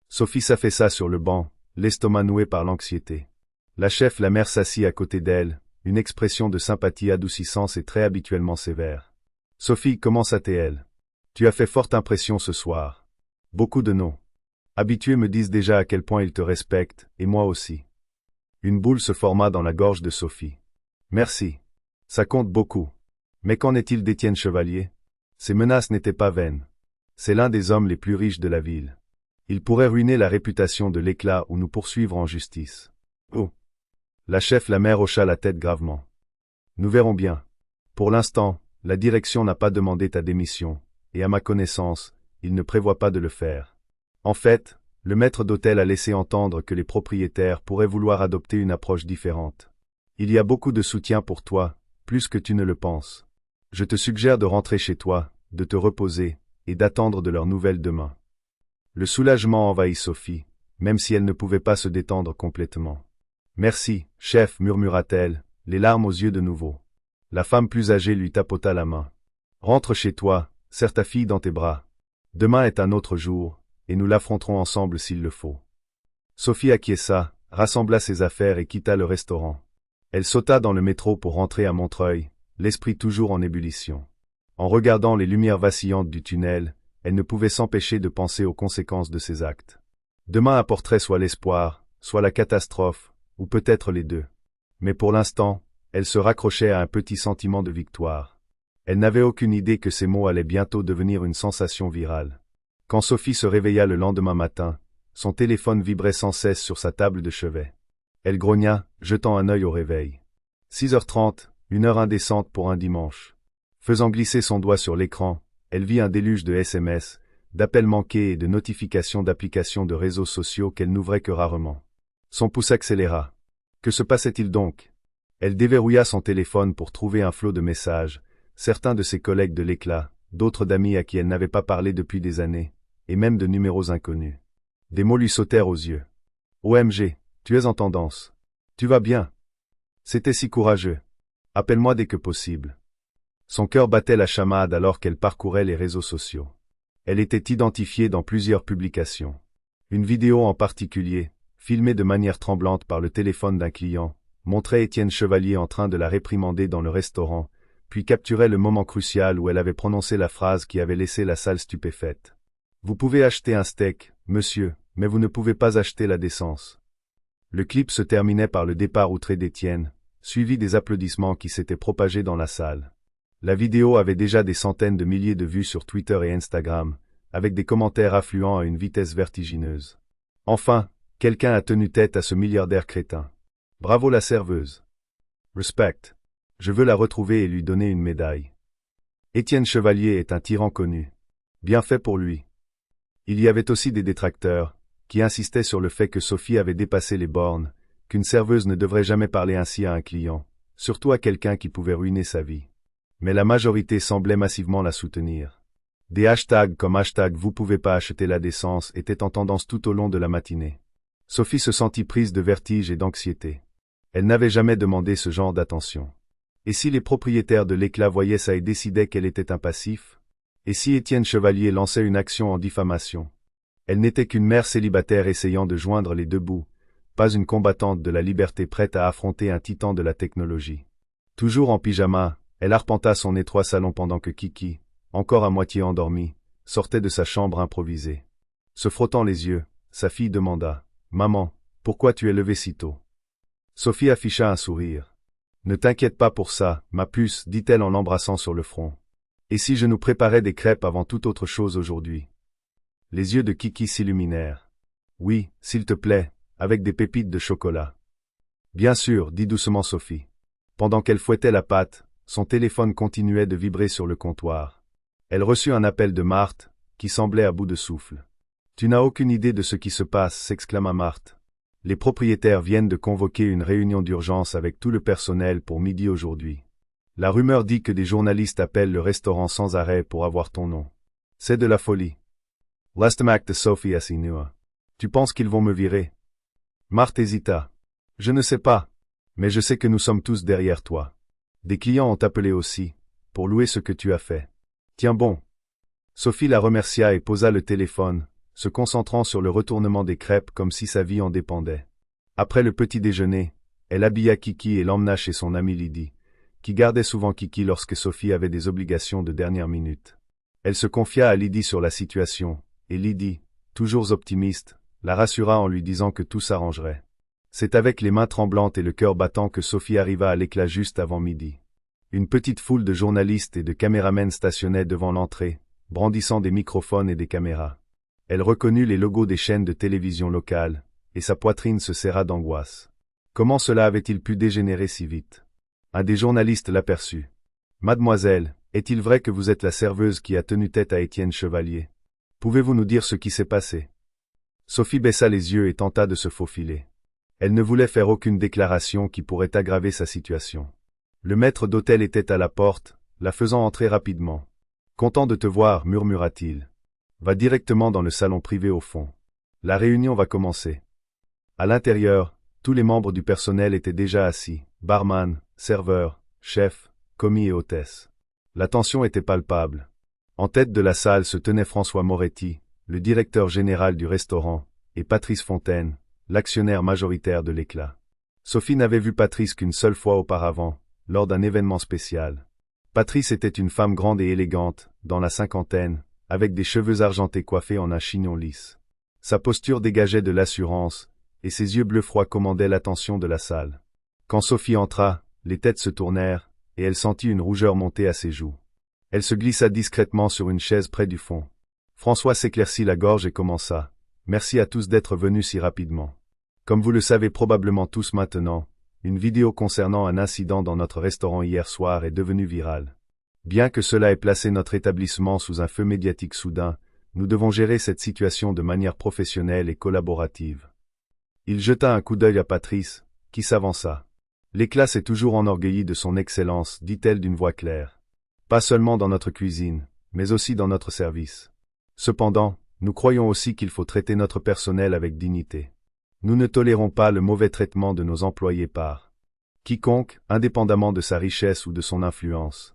Sophie s'affaissa sur le banc, l'estomac noué par l'anxiété. La chef la mère s'assit à côté d'elle, une expression de sympathie adoucissante et très habituellement sévère. « Sophie, comment ça-t-elle? Tu as fait forte impression ce soir. » Beaucoup de nos habitués me disent déjà à quel point ils te respectent, et moi aussi. Une boule se forma dans la gorge de Sophie. Merci. Ça compte beaucoup. Mais qu'en est-il d'Étienne Chevalier? Ces menaces n'étaient pas vaines. C'est l'un des hommes les plus riches de la ville. Il pourrait ruiner la réputation de l'Éclat ou nous poursuivre en justice. Oh! La chef la mère hocha la tête gravement. Nous verrons bien. Pour l'instant, la direction n'a pas demandé ta démission, et à ma connaissance, il ne prévoit pas de le faire. En fait, le maître d'hôtel a laissé entendre que les propriétaires pourraient vouloir adopter une approche différente. Il y a beaucoup de soutien pour toi, plus que tu ne le penses. Je te suggère de rentrer chez toi, de te reposer, et d'attendre de leurs nouvelles demain. Le soulagement envahit Sophie, même si elle ne pouvait pas se détendre complètement. Merci, chef, murmura-t-elle, les larmes aux yeux de nouveau. La femme plus âgée lui tapota la main. Rentre chez toi, serre ta fille dans tes bras. Demain est un autre jour, et nous l'affronterons ensemble s'il le faut. Sophie acquiesça, rassembla ses affaires et quitta le restaurant. Elle sauta dans le métro pour rentrer à Montreuil, l'esprit toujours en ébullition. En regardant les lumières vacillantes du tunnel, elle ne pouvait s'empêcher de penser aux conséquences de ses actes. Demain apporterait soit l'espoir, soit la catastrophe, ou peut-être les deux. Mais pour l'instant, elle se raccrochait à un petit sentiment de victoire. Elle n'avait aucune idée que ces mots allaient bientôt devenir une sensation virale. Quand Sophie se réveilla le lendemain matin, son téléphone vibrait sans cesse sur sa table de chevet. Elle grogna, jetant un œil au réveil. 6h30, une heure indécente pour un dimanche. Faisant glisser son doigt sur l'écran, elle vit un déluge de SMS, d'appels manqués et de notifications d'applications de réseaux sociaux qu'elle n'ouvrait que rarement. Son pouce accéléra. Que se passait-il donc? Elle déverrouilla son téléphone pour trouver un flot de messages, certains de ses collègues de l'Éclat, d'autres d'amis à qui elle n'avait pas parlé depuis des années, et même de numéros inconnus. Des mots lui sautèrent aux yeux. OMG, tu es en tendance. Tu vas bien? C'était si courageux. Appelle-moi dès que possible. Son cœur battait la chamade alors qu'elle parcourait les réseaux sociaux. Elle était identifiée dans plusieurs publications. Une vidéo en particulier, filmée de manière tremblante par le téléphone d'un client, montrait Étienne Chevalier en train de la réprimander dans le restaurant, puis capturait le moment crucial où elle avait prononcé la phrase qui avait laissé la salle stupéfaite. « Vous pouvez acheter un steak, monsieur, mais vous ne pouvez pas acheter la décence. » Le clip se terminait par le départ outré d'Étienne, suivi des applaudissements qui s'étaient propagés dans la salle. La vidéo avait déjà des centaines de milliers de vues sur Twitter et Instagram, avec des commentaires affluant à une vitesse vertigineuse. Enfin, quelqu'un a tenu tête à ce milliardaire crétin. Bravo la serveuse. Respect. Je veux la retrouver et lui donner une médaille. Étienne Chevalier est un tyran connu. Bien fait pour lui. Il y avait aussi des détracteurs, qui insistaient sur le fait que Sophie avait dépassé les bornes, qu'une serveuse ne devrait jamais parler ainsi à un client, surtout à quelqu'un qui pouvait ruiner sa vie. Mais la majorité semblait massivement la soutenir. Des hashtags comme hashtag vous pouvez pas acheter la décence étaient en tendance tout au long de la matinée. Sophie se sentit prise de vertige et d'anxiété. Elle n'avait jamais demandé ce genre d'attention. Et si les propriétaires de l'Éclat voyaient ça et décidaient qu'elle était un passif? Et si Étienne Chevalier lançait une action en diffamation? Elle n'était qu'une mère célibataire essayant de joindre les deux bouts, pas une combattante de la liberté prête à affronter un titan de la technologie. Toujours en pyjama, elle arpenta son étroit salon pendant que Kiki, encore à moitié endormie, sortait de sa chambre improvisée. Se frottant les yeux, sa fille demanda « Maman, pourquoi tu es levée si tôt ?» Sophie afficha un sourire. « Ne t'inquiète pas pour ça, ma puce, dit-elle en l'embrassant sur le front. Et si je nous préparais des crêpes avant toute autre chose aujourd'hui ?» Les yeux de Kiki s'illuminèrent. « Oui, s'il te plaît, avec des pépites de chocolat. »« Bien sûr, dit doucement Sophie. » Pendant qu'elle fouettait la pâte, son téléphone continuait de vibrer sur le comptoir. Elle reçut un appel de Marthe, qui semblait à bout de souffle. « Tu n'as aucune idée de ce qui se passe, s'exclama Marthe. Les propriétaires viennent de convoquer une réunion d'urgence avec tout le personnel pour midi aujourd'hui. La rumeur dit que des journalistes appellent le restaurant sans arrêt pour avoir ton nom. C'est de la folie. » L'estomac de Sophie assinua. « Tu penses qu'ils vont me virer? » Marthe hésita. « Je ne sais pas, mais je sais que nous sommes tous derrière toi. Des clients ont appelé aussi, pour louer ce que tu as fait. Tiens bon. » Sophie la remercia et posa le téléphone, se concentrant sur le retournement des crêpes comme si sa vie en dépendait. Après le petit déjeuner, elle habilla Kiki et l'emmena chez son amie Lydie, qui gardait souvent Kiki lorsque Sophie avait des obligations de dernière minute. Elle se confia à Lydie sur la situation, et Lydie, toujours optimiste, la rassura en lui disant que tout s'arrangerait. C'est avec les mains tremblantes et le cœur battant que Sophie arriva à l'Éclat juste avant midi. Une petite foule de journalistes et de caméramens stationnait devant l'entrée, brandissant des microphones et des caméras. Elle reconnut les logos des chaînes de télévision locales, et sa poitrine se serra d'angoisse. Comment cela avait-il pu dégénérer si vite? Un des journalistes l'aperçut. « Mademoiselle, est-il vrai que vous êtes la serveuse qui a tenu tête à Étienne Chevalier? Pouvez-vous nous dire ce qui s'est passé ?» Sophie baissa les yeux et tenta de se faufiler. Elle ne voulait faire aucune déclaration qui pourrait aggraver sa situation. Le maître d'hôtel était à la porte, la faisant entrer rapidement. « Content de te voir, murmura-t-il. Va directement dans le salon privé au fond. La réunion va commencer. » À l'intérieur, tous les membres du personnel étaient déjà assis, barman, serveur, chef, commis et hôtesse. La tension était palpable. En tête de la salle se tenait François Moretti, le directeur général du restaurant, et Patrice Fontaine, l'actionnaire majoritaire de l'Éclat. Sophie n'avait vu Patrice qu'une seule fois auparavant, lors d'un événement spécial. Patrice était une femme grande et élégante, dans la cinquantaine, avec des cheveux argentés coiffés en un chignon lisse. Sa posture dégageait de l'assurance, et ses yeux bleus froids commandaient l'attention de la salle. Quand Sophie entra, les têtes se tournèrent, et elle sentit une rougeur monter à ses joues. Elle se glissa discrètement sur une chaise près du fond. François s'éclaircit la gorge et commença. « Merci à tous d'être venus si rapidement. Comme vous le savez probablement tous maintenant, une vidéo concernant un incident dans notre restaurant hier soir est devenue virale. Bien que cela ait placé notre établissement sous un feu médiatique soudain, nous devons gérer cette situation de manière professionnelle et collaborative. » Il jeta un coup d'œil à Patrice, qui s'avança. « L'Éclat s'est toujours enorgueilli de son excellence, dit-elle d'une voix claire. Pas seulement dans notre cuisine, mais aussi dans notre service. Cependant, nous croyons aussi qu'il faut traiter notre personnel avec dignité. Nous ne tolérons pas le mauvais traitement de nos employés par quiconque, indépendamment de sa richesse ou de son influence. »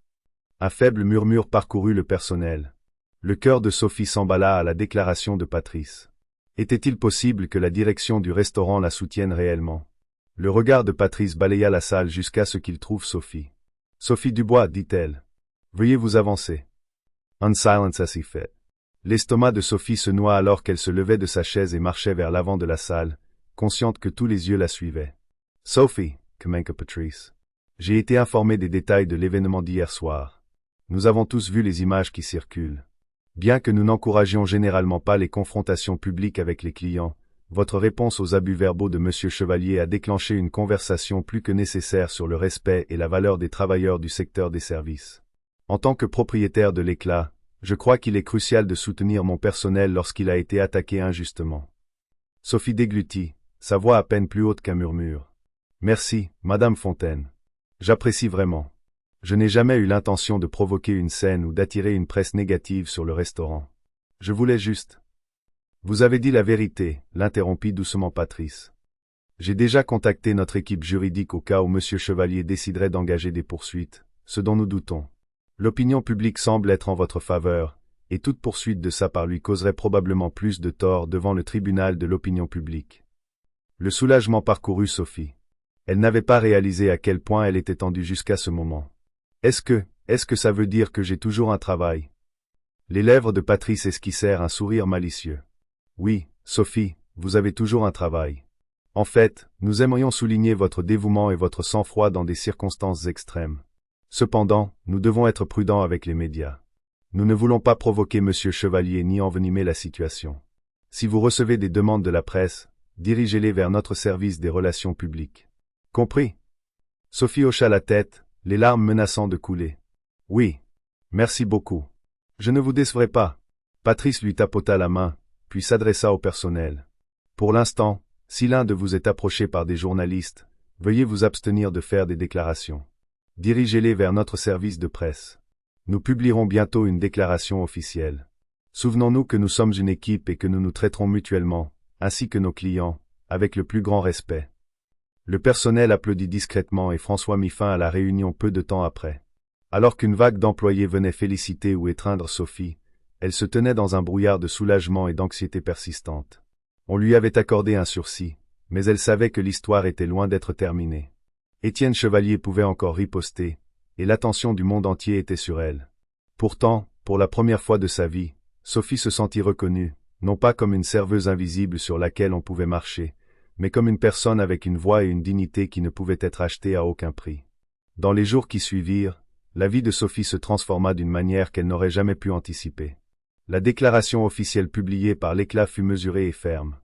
Un faible murmure parcourut le personnel. Le cœur de Sophie s'emballa à la déclaration de Patrice. Était-il possible que la direction du restaurant la soutienne réellement? Le regard de Patrice balaya la salle jusqu'à ce qu'il trouve Sophie. « Sophie Dubois, dit-elle. Veuillez vous avancer. » Un silence ainsi fait. L'estomac de Sophie se noua alors qu'elle se levait de sa chaise et marchait vers l'avant de la salle, consciente que tous les yeux la suivaient. « Sophie, » commença Patrice. « J'ai été informé des détails de l'événement d'hier soir. Nous avons tous vu les images qui circulent. Bien que nous n'encouragions généralement pas les confrontations publiques avec les clients, votre réponse aux abus verbaux de Monsieur Chevalier a déclenché une conversation plus que nécessaire sur le respect et la valeur des travailleurs du secteur des services. En tant que propriétaire de l'Éclat, je crois qu'il est crucial de soutenir mon personnel lorsqu'il a été attaqué injustement. Sophie déglutit, sa voix à peine plus haute qu'un murmure. Merci, Madame Fontaine. J'apprécie vraiment. Je n'ai jamais eu l'intention de provoquer une scène ou d'attirer une presse négative sur le restaurant. Je voulais juste... Vous avez dit la vérité, l'interrompit doucement Patrice. J'ai déjà contacté notre équipe juridique au cas où Monsieur Chevalier déciderait d'engager des poursuites, ce dont nous doutons. L'opinion publique semble être en votre faveur, et toute poursuite de sa part lui causerait probablement plus de tort devant le tribunal de l'opinion publique. Le soulagement parcourut Sophie. Elle n'avait pas réalisé à quel point elle était tendue jusqu'à ce moment. Est-ce que ça veut dire que j'ai toujours un travail? Les lèvres de Patrice esquissèrent un sourire malicieux. Oui, Sophie, vous avez toujours un travail. En fait, nous aimerions souligner votre dévouement et votre sang-froid dans des circonstances extrêmes. Cependant, nous devons être prudents avec les médias. Nous ne voulons pas provoquer Monsieur Chevalier ni envenimer la situation. Si vous recevez des demandes de la presse, dirigez-les vers notre service des relations publiques. Compris? Sophie hocha la tête, les larmes menaçant de couler. Oui. Merci beaucoup. Je ne vous décevrai pas. Patrice lui tapota la main, puis s'adressa au personnel. Pour l'instant, si l'un de vous est approché par des journalistes, veuillez vous abstenir de faire des déclarations. Dirigez-les vers notre service de presse. Nous publierons bientôt une déclaration officielle. Souvenons-nous que nous sommes une équipe et que nous nous traiterons mutuellement, ainsi que nos clients, avec le plus grand respect. Le personnel applaudit discrètement et François mit fin à la réunion peu de temps après. Alors qu'une vague d'employés venait féliciter ou étreindre Sophie, elle se tenait dans un brouillard de soulagement et d'anxiété persistante. On lui avait accordé un sursis, mais elle savait que l'histoire était loin d'être terminée. Étienne Chevalier pouvait encore riposter, et l'attention du monde entier était sur elle. Pourtant, pour la première fois de sa vie, Sophie se sentit reconnue, non pas comme une serveuse invisible sur laquelle on pouvait marcher, mais comme une personne avec une voix et une dignité qui ne pouvaient être achetées à aucun prix. Dans les jours qui suivirent, la vie de Sophie se transforma d'une manière qu'elle n'aurait jamais pu anticiper. La déclaration officielle publiée par l'Éclat fut mesurée et ferme.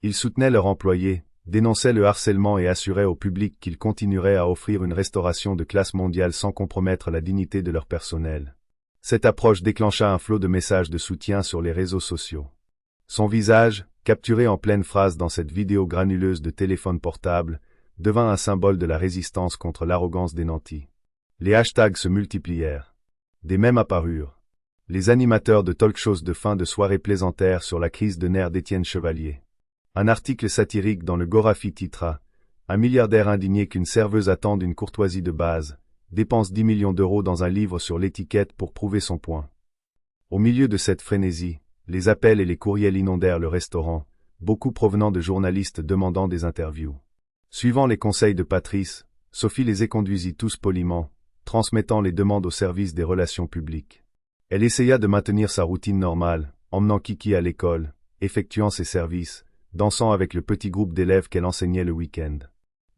Ils soutenaient leurs employés, dénonçaient le harcèlement et assuraient au public qu'ils continueraient à offrir une restauration de classe mondiale sans compromettre la dignité de leur personnel. Cette approche déclencha un flot de messages de soutien sur les réseaux sociaux. Son visage, capturé en pleine phrase dans cette vidéo granuleuse de téléphone portable, devint un symbole de la résistance contre l'arrogance des nantis. Les hashtags se multiplièrent. Des mèmes apparurent. Les animateurs de talk-shows de fin de soirée plaisantèrent sur la crise de nerfs d'Étienne Chevalier. Un article satirique dans le Gorafi titra « Un milliardaire indigné qu'une serveuse attende une courtoisie de base, dépense 10 millions d'euros dans un livre sur l'étiquette pour prouver son point ». Au milieu de cette frénésie, les appels et les courriels inondèrent le restaurant, beaucoup provenant de journalistes demandant des interviews. Suivant les conseils de Patrice, Sophie les éconduisit tous poliment, transmettant les demandes au service des relations publiques. Elle essaya de maintenir sa routine normale, emmenant Kiki à l'école, effectuant ses services, dansant avec le petit groupe d'élèves qu'elle enseignait le week-end.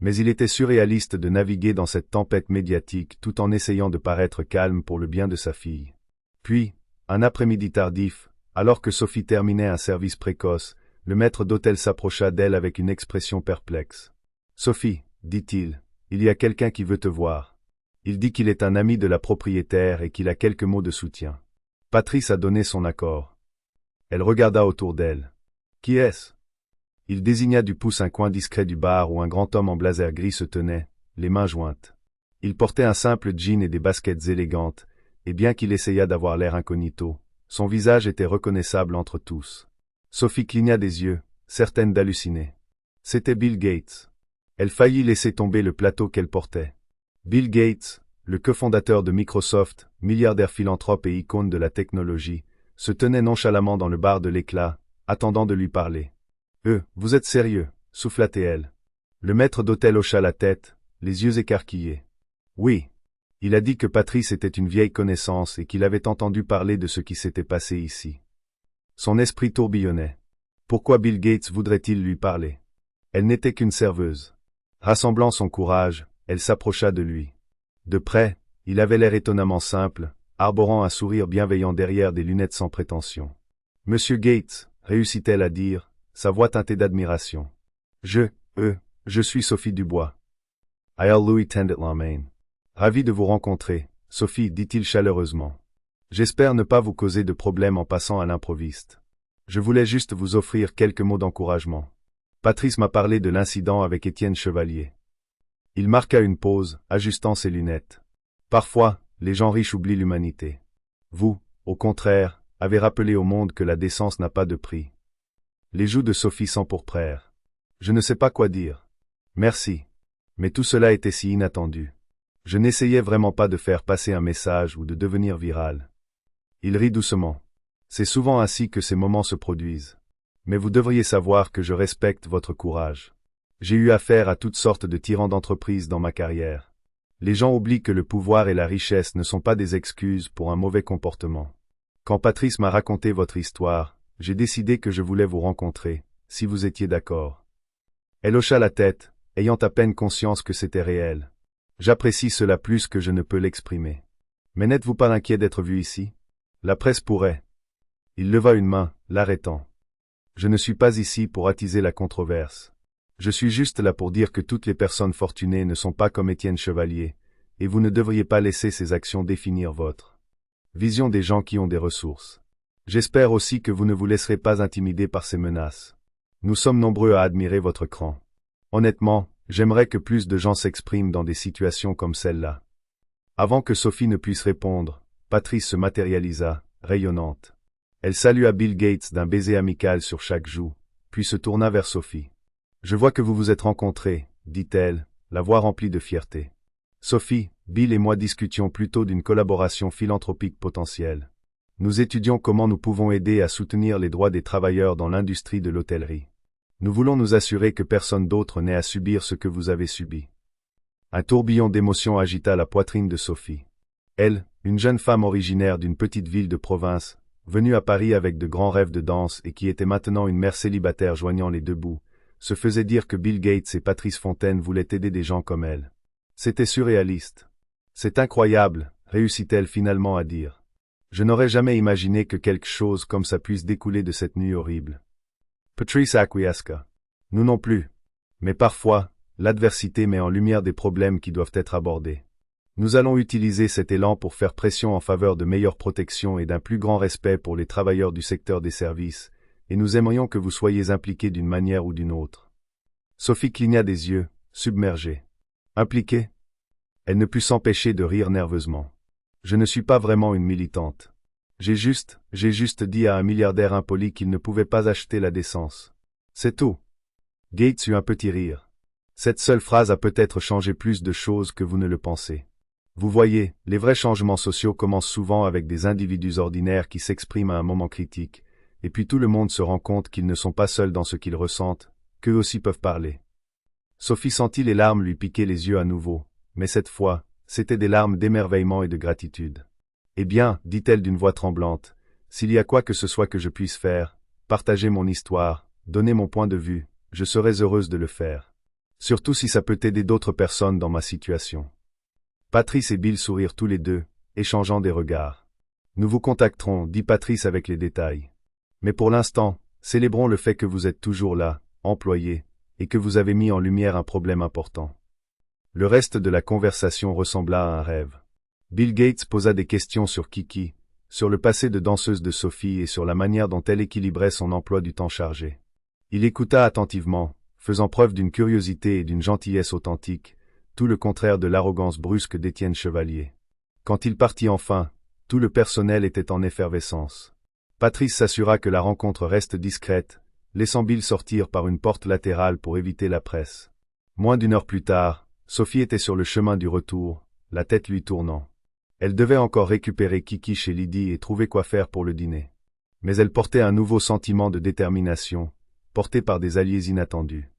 Mais il était surréaliste de naviguer dans cette tempête médiatique tout en essayant de paraître calme pour le bien de sa fille. Puis, un après-midi tardif, alors que Sophie terminait un service précoce, le maître d'hôtel s'approcha d'elle avec une expression perplexe. « Sophie, dit-il, il y a quelqu'un qui veut te voir. Il dit qu'il est un ami de la propriétaire et qu'il a quelques mots de soutien. » Patrice a donné son accord. Elle regarda autour d'elle. « Qui est-ce » Il désigna du pouce un coin discret du bar où un grand homme en blazer gris se tenait, les mains jointes. Il portait un simple jean et des baskets élégantes, et bien qu'il essayât d'avoir l'air incognito, son visage était reconnaissable entre tous. Sophie cligna des yeux, certaine d'halluciner. C'était Bill Gates. Elle faillit laisser tomber le plateau qu'elle portait. Bill Gates, le cofondateur de Microsoft, milliardaire philanthrope et icône de la technologie, se tenait nonchalamment dans le bar de l'Éclat, attendant de lui parler. « Vous êtes sérieux » souffla-t-elle. Le maître d'hôtel hocha la tête, les yeux écarquillés. « Oui. Il a dit que Patrice était une vieille connaissance et qu'il avait entendu parler de ce qui s'était passé ici. » Son esprit tourbillonnait. Pourquoi Bill Gates voudrait-il lui parler? Elle n'était qu'une serveuse. Rassemblant son courage, elle s'approcha de lui. De près, il avait l'air étonnamment simple, arborant un sourire bienveillant derrière des lunettes sans prétention. « Monsieur Gates » réussit-elle à dire, sa voix teintée d'admiration. « Je suis Sophie Dubois. I'll Louis Tendit Lamaine. Ravi de vous rencontrer, Sophie, dit-il chaleureusement. J'espère ne pas vous causer de problème en passant à l'improviste. Je voulais juste vous offrir quelques mots d'encouragement. Patrice m'a parlé de l'incident avec Étienne Chevalier. Il marqua une pause, ajustant ses lunettes. Parfois, les gens riches oublient l'humanité. Vous, au contraire, avez rappelé au monde que la décence n'a pas de prix. Les joues de Sophie s'empourprèrent. Je ne sais pas quoi dire. Merci. Mais tout cela était si inattendu. Je n'essayais vraiment pas de faire passer un message ou de devenir viral. Il rit doucement. C'est souvent ainsi que ces moments se produisent. Mais vous devriez savoir que je respecte votre courage. J'ai eu affaire à toutes sortes de tyrans d'entreprise dans ma carrière. Les gens oublient que le pouvoir et la richesse ne sont pas des excuses pour un mauvais comportement. Quand Patrice m'a raconté votre histoire, j'ai décidé que je voulais vous rencontrer, si vous étiez d'accord. Elle hocha la tête, ayant à peine conscience que c'était réel. J'apprécie cela plus que je ne peux l'exprimer. Mais n'êtes-vous pas inquiet d'être vu ici? La presse pourrait. Il leva une main, l'arrêtant. Je ne suis pas ici pour attiser la controverse. Je suis juste là pour dire que toutes les personnes fortunées ne sont pas comme Étienne Chevalier, et vous ne devriez pas laisser ces actions définir votre vision des gens qui ont des ressources. J'espère aussi que vous ne vous laisserez pas intimider par ces menaces. Nous sommes nombreux à admirer votre cran. Honnêtement, j'aimerais que plus de gens s'expriment dans des situations comme celle-là. Avant que Sophie ne puisse répondre, Patrice se matérialisa, rayonnante. Elle salua Bill Gates d'un baiser amical sur chaque joue, puis se tourna vers Sophie. « Je vois que vous vous êtes rencontrés, » dit-elle, la voix remplie de fierté. Sophie, Bill et moi discutions plutôt d'une collaboration philanthropique potentielle. Nous étudions comment nous pouvons aider à soutenir les droits des travailleurs dans l'industrie de l'hôtellerie. Nous voulons nous assurer que personne d'autre n'ait à subir ce que vous avez subi. Un tourbillon d'émotions agita la poitrine de Sophie. Elle, une jeune femme originaire d'une petite ville de province, venue à Paris avec de grands rêves de danse et qui était maintenant une mère célibataire joignant les deux bouts, se faisait dire que Bill Gates et Patrice Fontaine voulaient aider des gens comme elle. C'était surréaliste. C'est incroyable, réussit-elle finalement à dire. Je n'aurais jamais imaginé que quelque chose comme ça puisse découler de cette nuit horrible. Patrice acquiesça. Nous non plus. Mais parfois, l'adversité met en lumière des problèmes qui doivent être abordés. Nous allons utiliser cet élan pour faire pression en faveur de meilleures protections et d'un plus grand respect pour les travailleurs du secteur des services, et nous aimerions que vous soyez impliqués d'une manière ou d'une autre. Sophie cligna des yeux, submergée. Impliquée? Elle ne put s'empêcher de rire nerveusement. Je ne suis pas vraiment une militante. J'ai juste dit à un milliardaire impoli qu'il ne pouvait pas acheter la décence. C'est tout. Gates eut un petit rire. Cette seule phrase a peut-être changé plus de choses que vous ne le pensez. Vous voyez, les vrais changements sociaux commencent souvent avec des individus ordinaires qui s'expriment à un moment critique, et puis tout le monde se rend compte qu'ils ne sont pas seuls dans ce qu'ils ressentent, qu'eux aussi peuvent parler. Sophie sentit les larmes lui piquer les yeux à nouveau, mais cette fois, c'étaient des larmes d'émerveillement et de gratitude. Eh bien, dit-elle d'une voix tremblante, s'il y a quoi que ce soit que je puisse faire, partager mon histoire, donner mon point de vue, je serais heureuse de le faire. Surtout si ça peut aider d'autres personnes dans ma situation. Patrice et Bill sourirent tous les deux, échangeant des regards. Nous vous contacterons, dit Patrice avec les détails. Mais pour l'instant, célébrons le fait que vous êtes toujours là, employé, et que vous avez mis en lumière un problème important. Le reste de la conversation ressembla à un rêve. Bill Gates posa des questions sur Kiki, sur le passé de danseuse de Sophie et sur la manière dont elle équilibrait son emploi du temps chargé. Il écouta attentivement, faisant preuve d'une curiosité et d'une gentillesse authentique, tout le contraire de l'arrogance brusque d'Étienne Chevalier. Quand il partit enfin, tout le personnel était en effervescence. Patrice s'assura que la rencontre reste discrète, laissant Bill sortir par une porte latérale pour éviter la presse. Moins d'une heure plus tard, Sophie était sur le chemin du retour, la tête lui tournant. Elle devait encore récupérer Kiki chez Lydie et trouver quoi faire pour le dîner. Mais elle portait un nouveau sentiment de détermination, porté par des alliés inattendus.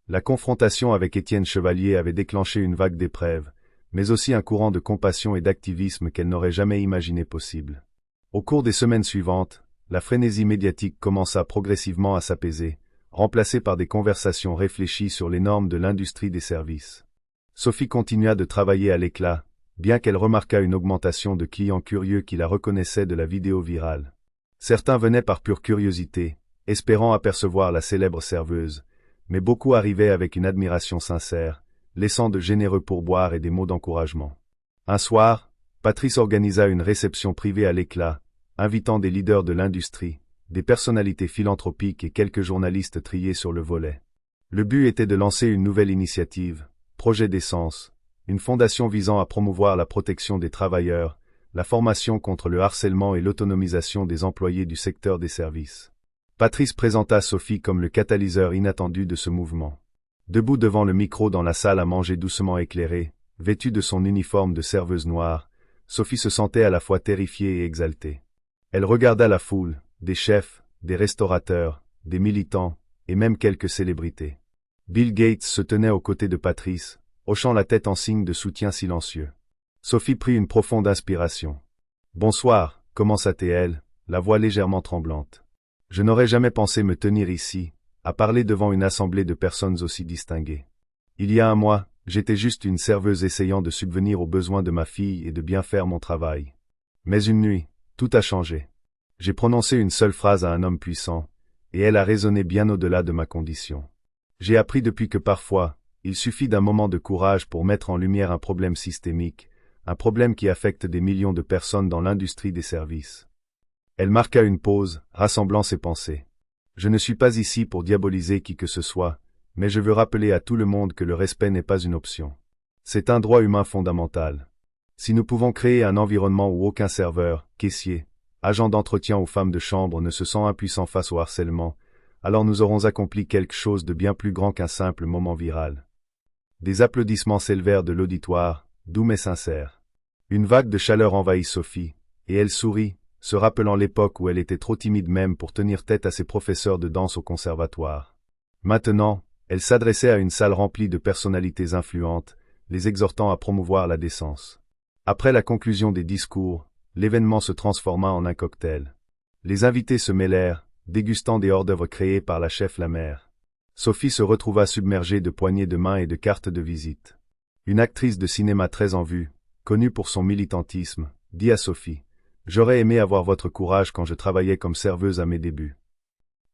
La confrontation avec Étienne Chevalier avait déclenché une vague d'épreuves, mais aussi un courant de compassion et d'activisme qu'elle n'aurait jamais imaginé possible. Au cours des semaines suivantes, la frénésie médiatique commença progressivement à s'apaiser, remplacée par des conversations réfléchies sur les normes de l'industrie des services. Sophie continua de travailler à l'éclat, bien qu'elle remarquât une augmentation de clients curieux qui la reconnaissaient de la vidéo virale. Certains venaient par pure curiosité, espérant apercevoir la célèbre serveuse, mais beaucoup arrivaient avec une admiration sincère, laissant de généreux pourboires et des mots d'encouragement. Un soir, Patrice organisa une réception privée à l'éclat, invitant des leaders de l'industrie, des personnalités philanthropiques et quelques journalistes triés sur le volet. Le but était de lancer une nouvelle initiative, Projet d'essence, une fondation visant à promouvoir la protection des travailleurs, la formation contre le harcèlement et l'autonomisation des employés du secteur des services. Patrice présenta Sophie comme le catalyseur inattendu de ce mouvement. Debout devant le micro dans la salle à manger doucement éclairée, vêtue de son uniforme de serveuse noire, Sophie se sentait à la fois terrifiée et exaltée. Elle regarda la foule, des chefs, des restaurateurs, des militants, et même quelques célébrités. Bill Gates se tenait aux côtés de Patrice, hochant la tête en signe de soutien silencieux. Sophie prit une profonde inspiration. « Bonsoir », commença-t-elle, la voix légèrement tremblante. « Je n'aurais jamais pensé me tenir ici, à parler devant une assemblée de personnes aussi distinguées. Il y a un mois, j'étais juste une serveuse essayant de subvenir aux besoins de ma fille et de bien faire mon travail. Mais une nuit, tout a changé. J'ai prononcé une seule phrase à un homme puissant, et elle a résonné bien au-delà de ma condition. J'ai appris depuis que parfois, il suffit d'un moment de courage pour mettre en lumière un problème systémique, un problème qui affecte des millions de personnes dans l'industrie des services. » Elle marqua une pause, rassemblant ses pensées. « Je ne suis pas ici pour diaboliser qui que ce soit, mais je veux rappeler à tout le monde que le respect n'est pas une option. C'est un droit humain fondamental. Si nous pouvons créer un environnement où aucun serveur, caissier, agent d'entretien ou femme de chambre ne se sent impuissant face au harcèlement, alors nous aurons accompli quelque chose de bien plus grand qu'un simple moment viral. » Des applaudissements s'élevèrent de l'auditoire, doux mais sincères. Une vague de chaleur envahit Sophie, et elle sourit, se rappelant l'époque où elle était trop timide même pour tenir tête à ses professeurs de danse au conservatoire. Maintenant, elle s'adressait à une salle remplie de personnalités influentes, les exhortant à promouvoir la décence. Après la conclusion des discours, l'événement se transforma en un cocktail. Les invités se mêlèrent, dégustant des hors-d'œuvre créés par la chef la mère. Sophie se retrouva submergée de poignées de main et de cartes de visite. Une actrice de cinéma très en vue, connue pour son militantisme, dit à Sophie « J'aurais aimé avoir votre courage quand je travaillais comme serveuse à mes débuts. »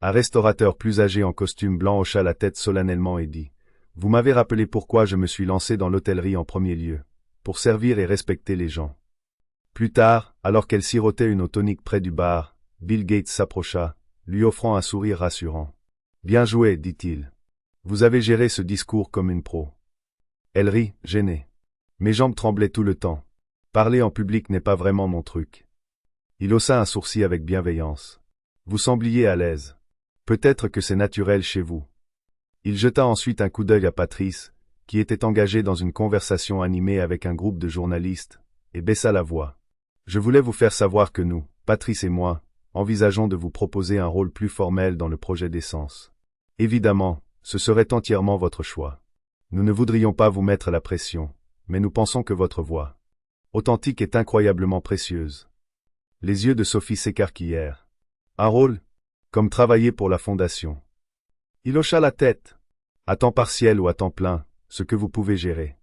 Un restaurateur plus âgé en costume blanc hocha la tête solennellement et dit « Vous m'avez rappelé pourquoi je me suis lancé dans l'hôtellerie en premier lieu, pour servir et respecter les gens. » Plus tard, alors qu'elle sirotait une eau tonique près du bar, Bill Gates s'approcha, lui offrant un sourire rassurant. « Bien joué, dit-il. Vous avez géré ce discours comme une pro. » Elle rit, gênée. « Mes jambes tremblaient tout le temps. Parler en public n'est pas vraiment mon truc. » Il haussa un sourcil avec bienveillance. « Vous sembliez à l'aise. Peut-être que c'est naturel chez vous. » Il jeta ensuite un coup d'œil à Patrice, qui était engagé dans une conversation animée avec un groupe de journalistes, et baissa la voix. « Je voulais vous faire savoir que nous, Patrice et moi, envisageons de vous proposer un rôle plus formel dans le projet d'essence. Évidemment, ce serait entièrement votre choix. Nous ne voudrions pas vous mettre la pression, mais nous pensons que votre voix authentique est incroyablement précieuse. » Les yeux de Sophie s'écarquillèrent. « Un rôle ? Comme travailler pour la fondation. » Il hocha la tête. « À temps partiel ou à temps plein, ce que vous pouvez gérer.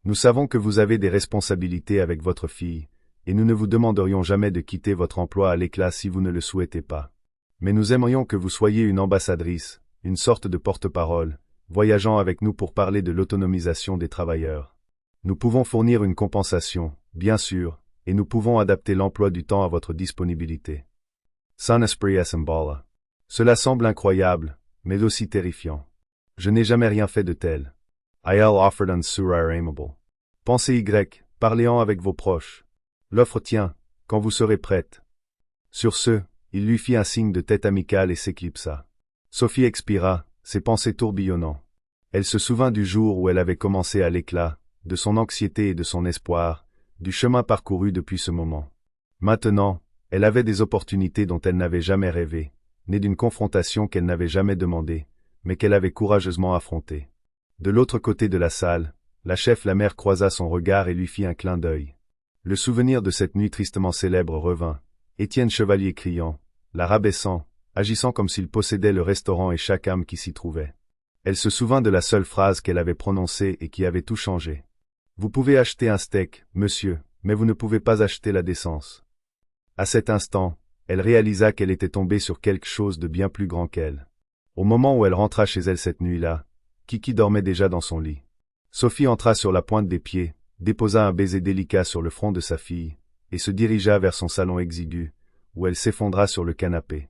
Nous savons que vous avez des responsabilités avec votre fille, et nous ne vous demanderions jamais de quitter votre emploi à l'éclat si vous ne le souhaitez pas. Mais nous aimerions que vous soyez une ambassadrice, une sorte de porte-parole, voyageant avec nous pour parler de l'autonomisation des travailleurs. Nous pouvons fournir une compensation, bien sûr, et nous pouvons adapter l'emploi du temps à votre disponibilité. » Son esprit s'emballa. Cela semble incroyable, mais aussi terrifiant. Je n'ai jamais rien fait de tel. I'll offered un sourire aimable. Pensez Y, parlez-en avec vos proches. L'offre tient, quand vous serez prête. Sur ce, il lui fit un signe de tête amical et s'éclipsa. Sophie expira, ses pensées tourbillonnant. Elle se souvint du jour où elle avait commencé à l'éclat, de son anxiété et de son espoir, du chemin parcouru depuis ce moment. Maintenant, elle avait des opportunités dont elle n'avait jamais rêvé, nées d'une confrontation qu'elle n'avait jamais demandée, mais qu'elle avait courageusement affrontée. De l'autre côté de la salle, la chef la mère croisa son regard et lui fit un clin d'œil. Le souvenir de cette nuit tristement célèbre revint, Étienne Chevalier criant, la rabaissant, agissant comme s'il possédait le restaurant et chaque âme qui s'y trouvait. Elle se souvint de la seule phrase qu'elle avait prononcée et qui avait tout changé. « Vous pouvez acheter un steak, monsieur, mais vous ne pouvez pas acheter la décence. » À cet instant, elle réalisa qu'elle était tombée sur quelque chose de bien plus grand qu'elle. Au moment où elle rentra chez elle cette nuit-là, Kiki dormait déjà dans son lit. Sophie entra sur la pointe des pieds, déposa un baiser délicat sur le front de sa fille, et se dirigea vers son salon exigu, où elle s'effondra sur le canapé.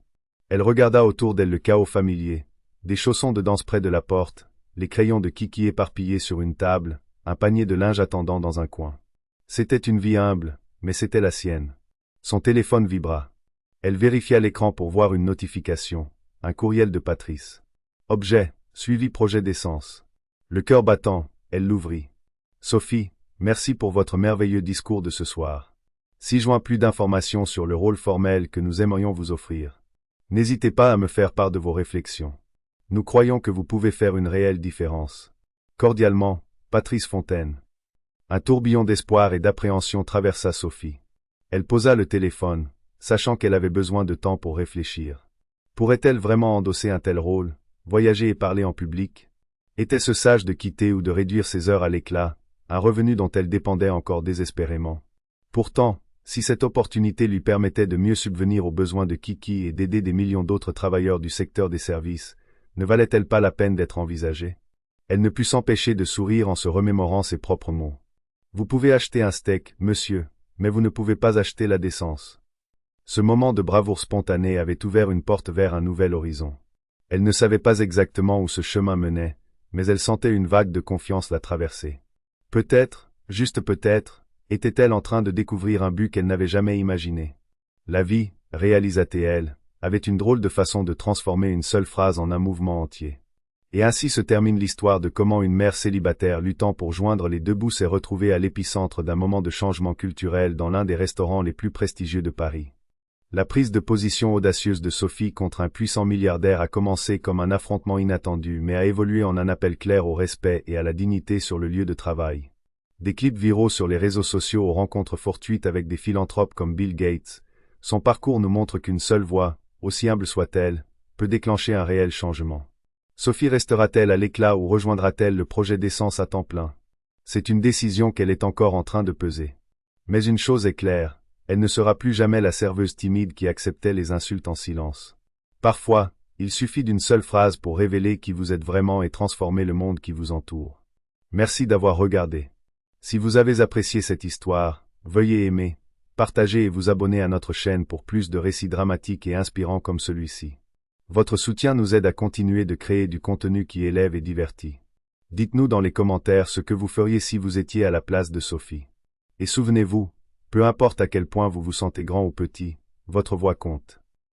Elle regarda autour d'elle le chaos familier, des chaussons de danse près de la porte, les crayons de Kiki éparpillés sur une table, un panier de linge attendant dans un coin. C'était une vie humble, mais c'était la sienne. Son téléphone vibra. Elle vérifia l'écran pour voir une notification, un courriel de Patrice. Objet, suivi projet d'essence. Le cœur battant, elle l'ouvrit. Sophie, merci pour votre merveilleux discours de ce soir. 6 juin. Plus d'informations sur le rôle formel que nous aimerions vous offrir. N'hésitez pas à me faire part de vos réflexions. Nous croyons que vous pouvez faire une réelle différence. Cordialement, Patrice Fontaine. Un tourbillon d'espoir et d'appréhension traversa Sophie. Elle posa le téléphone, sachant qu'elle avait besoin de temps pour réfléchir. Pourrait-elle vraiment endosser un tel rôle, voyager et parler en public? Était-ce sage de quitter ou de réduire ses heures à l'éclat, un revenu dont elle dépendait encore désespérément? Pourtant, si cette opportunité lui permettait de mieux subvenir aux besoins de Kiki et d'aider des millions d'autres travailleurs du secteur des services, ne valait-elle pas la peine d'être envisagée? Elle ne put s'empêcher de sourire en se remémorant ses propres mots. Vous pouvez acheter un steak, monsieur, mais vous ne pouvez pas acheter la décence. Ce moment de bravoure spontanée avait ouvert une porte vers un nouvel horizon. Elle ne savait pas exactement où ce chemin menait, mais elle sentait une vague de confiance la traverser. Peut-être, juste peut-être, était-elle en train de découvrir un but qu'elle n'avait jamais imaginé. La vie, réalisa-t-elle, avait une drôle de façon de transformer une seule phrase en un mouvement entier. Et ainsi se termine l'histoire de comment une mère célibataire luttant pour joindre les deux bouts s'est retrouvée à l'épicentre d'un moment de changement culturel dans l'un des restaurants les plus prestigieux de Paris. La prise de position audacieuse de Sophie contre un puissant milliardaire a commencé comme un affrontement inattendu mais a évolué en un appel clair au respect et à la dignité sur le lieu de travail. Des clips viraux sur les réseaux sociaux aux rencontres fortuites avec des philanthropes comme Bill Gates, son parcours nous montre qu'une seule voix, aussi humble soit-elle, peut déclencher un réel changement. Sophie restera-t-elle à l'éclat ou rejoindra-t-elle le projet d'essence à temps plein? C'est une décision qu'elle est encore en train de peser. Mais une chose est claire, elle ne sera plus jamais la serveuse timide qui acceptait les insultes en silence. Parfois, il suffit d'une seule phrase pour révéler qui vous êtes vraiment et transformer le monde qui vous entoure. Merci d'avoir regardé. Si vous avez apprécié cette histoire, veuillez aimer, partager et vous abonner à notre chaîne pour plus de récits dramatiques et inspirants comme celui-ci. Votre soutien nous aide à continuer de créer du contenu qui élève et divertit. Dites-nous dans les commentaires ce que vous feriez si vous étiez à la place de Sophie. Et souvenez-vous, peu importe à quel point vous vous sentez grand ou petit, votre voix compte.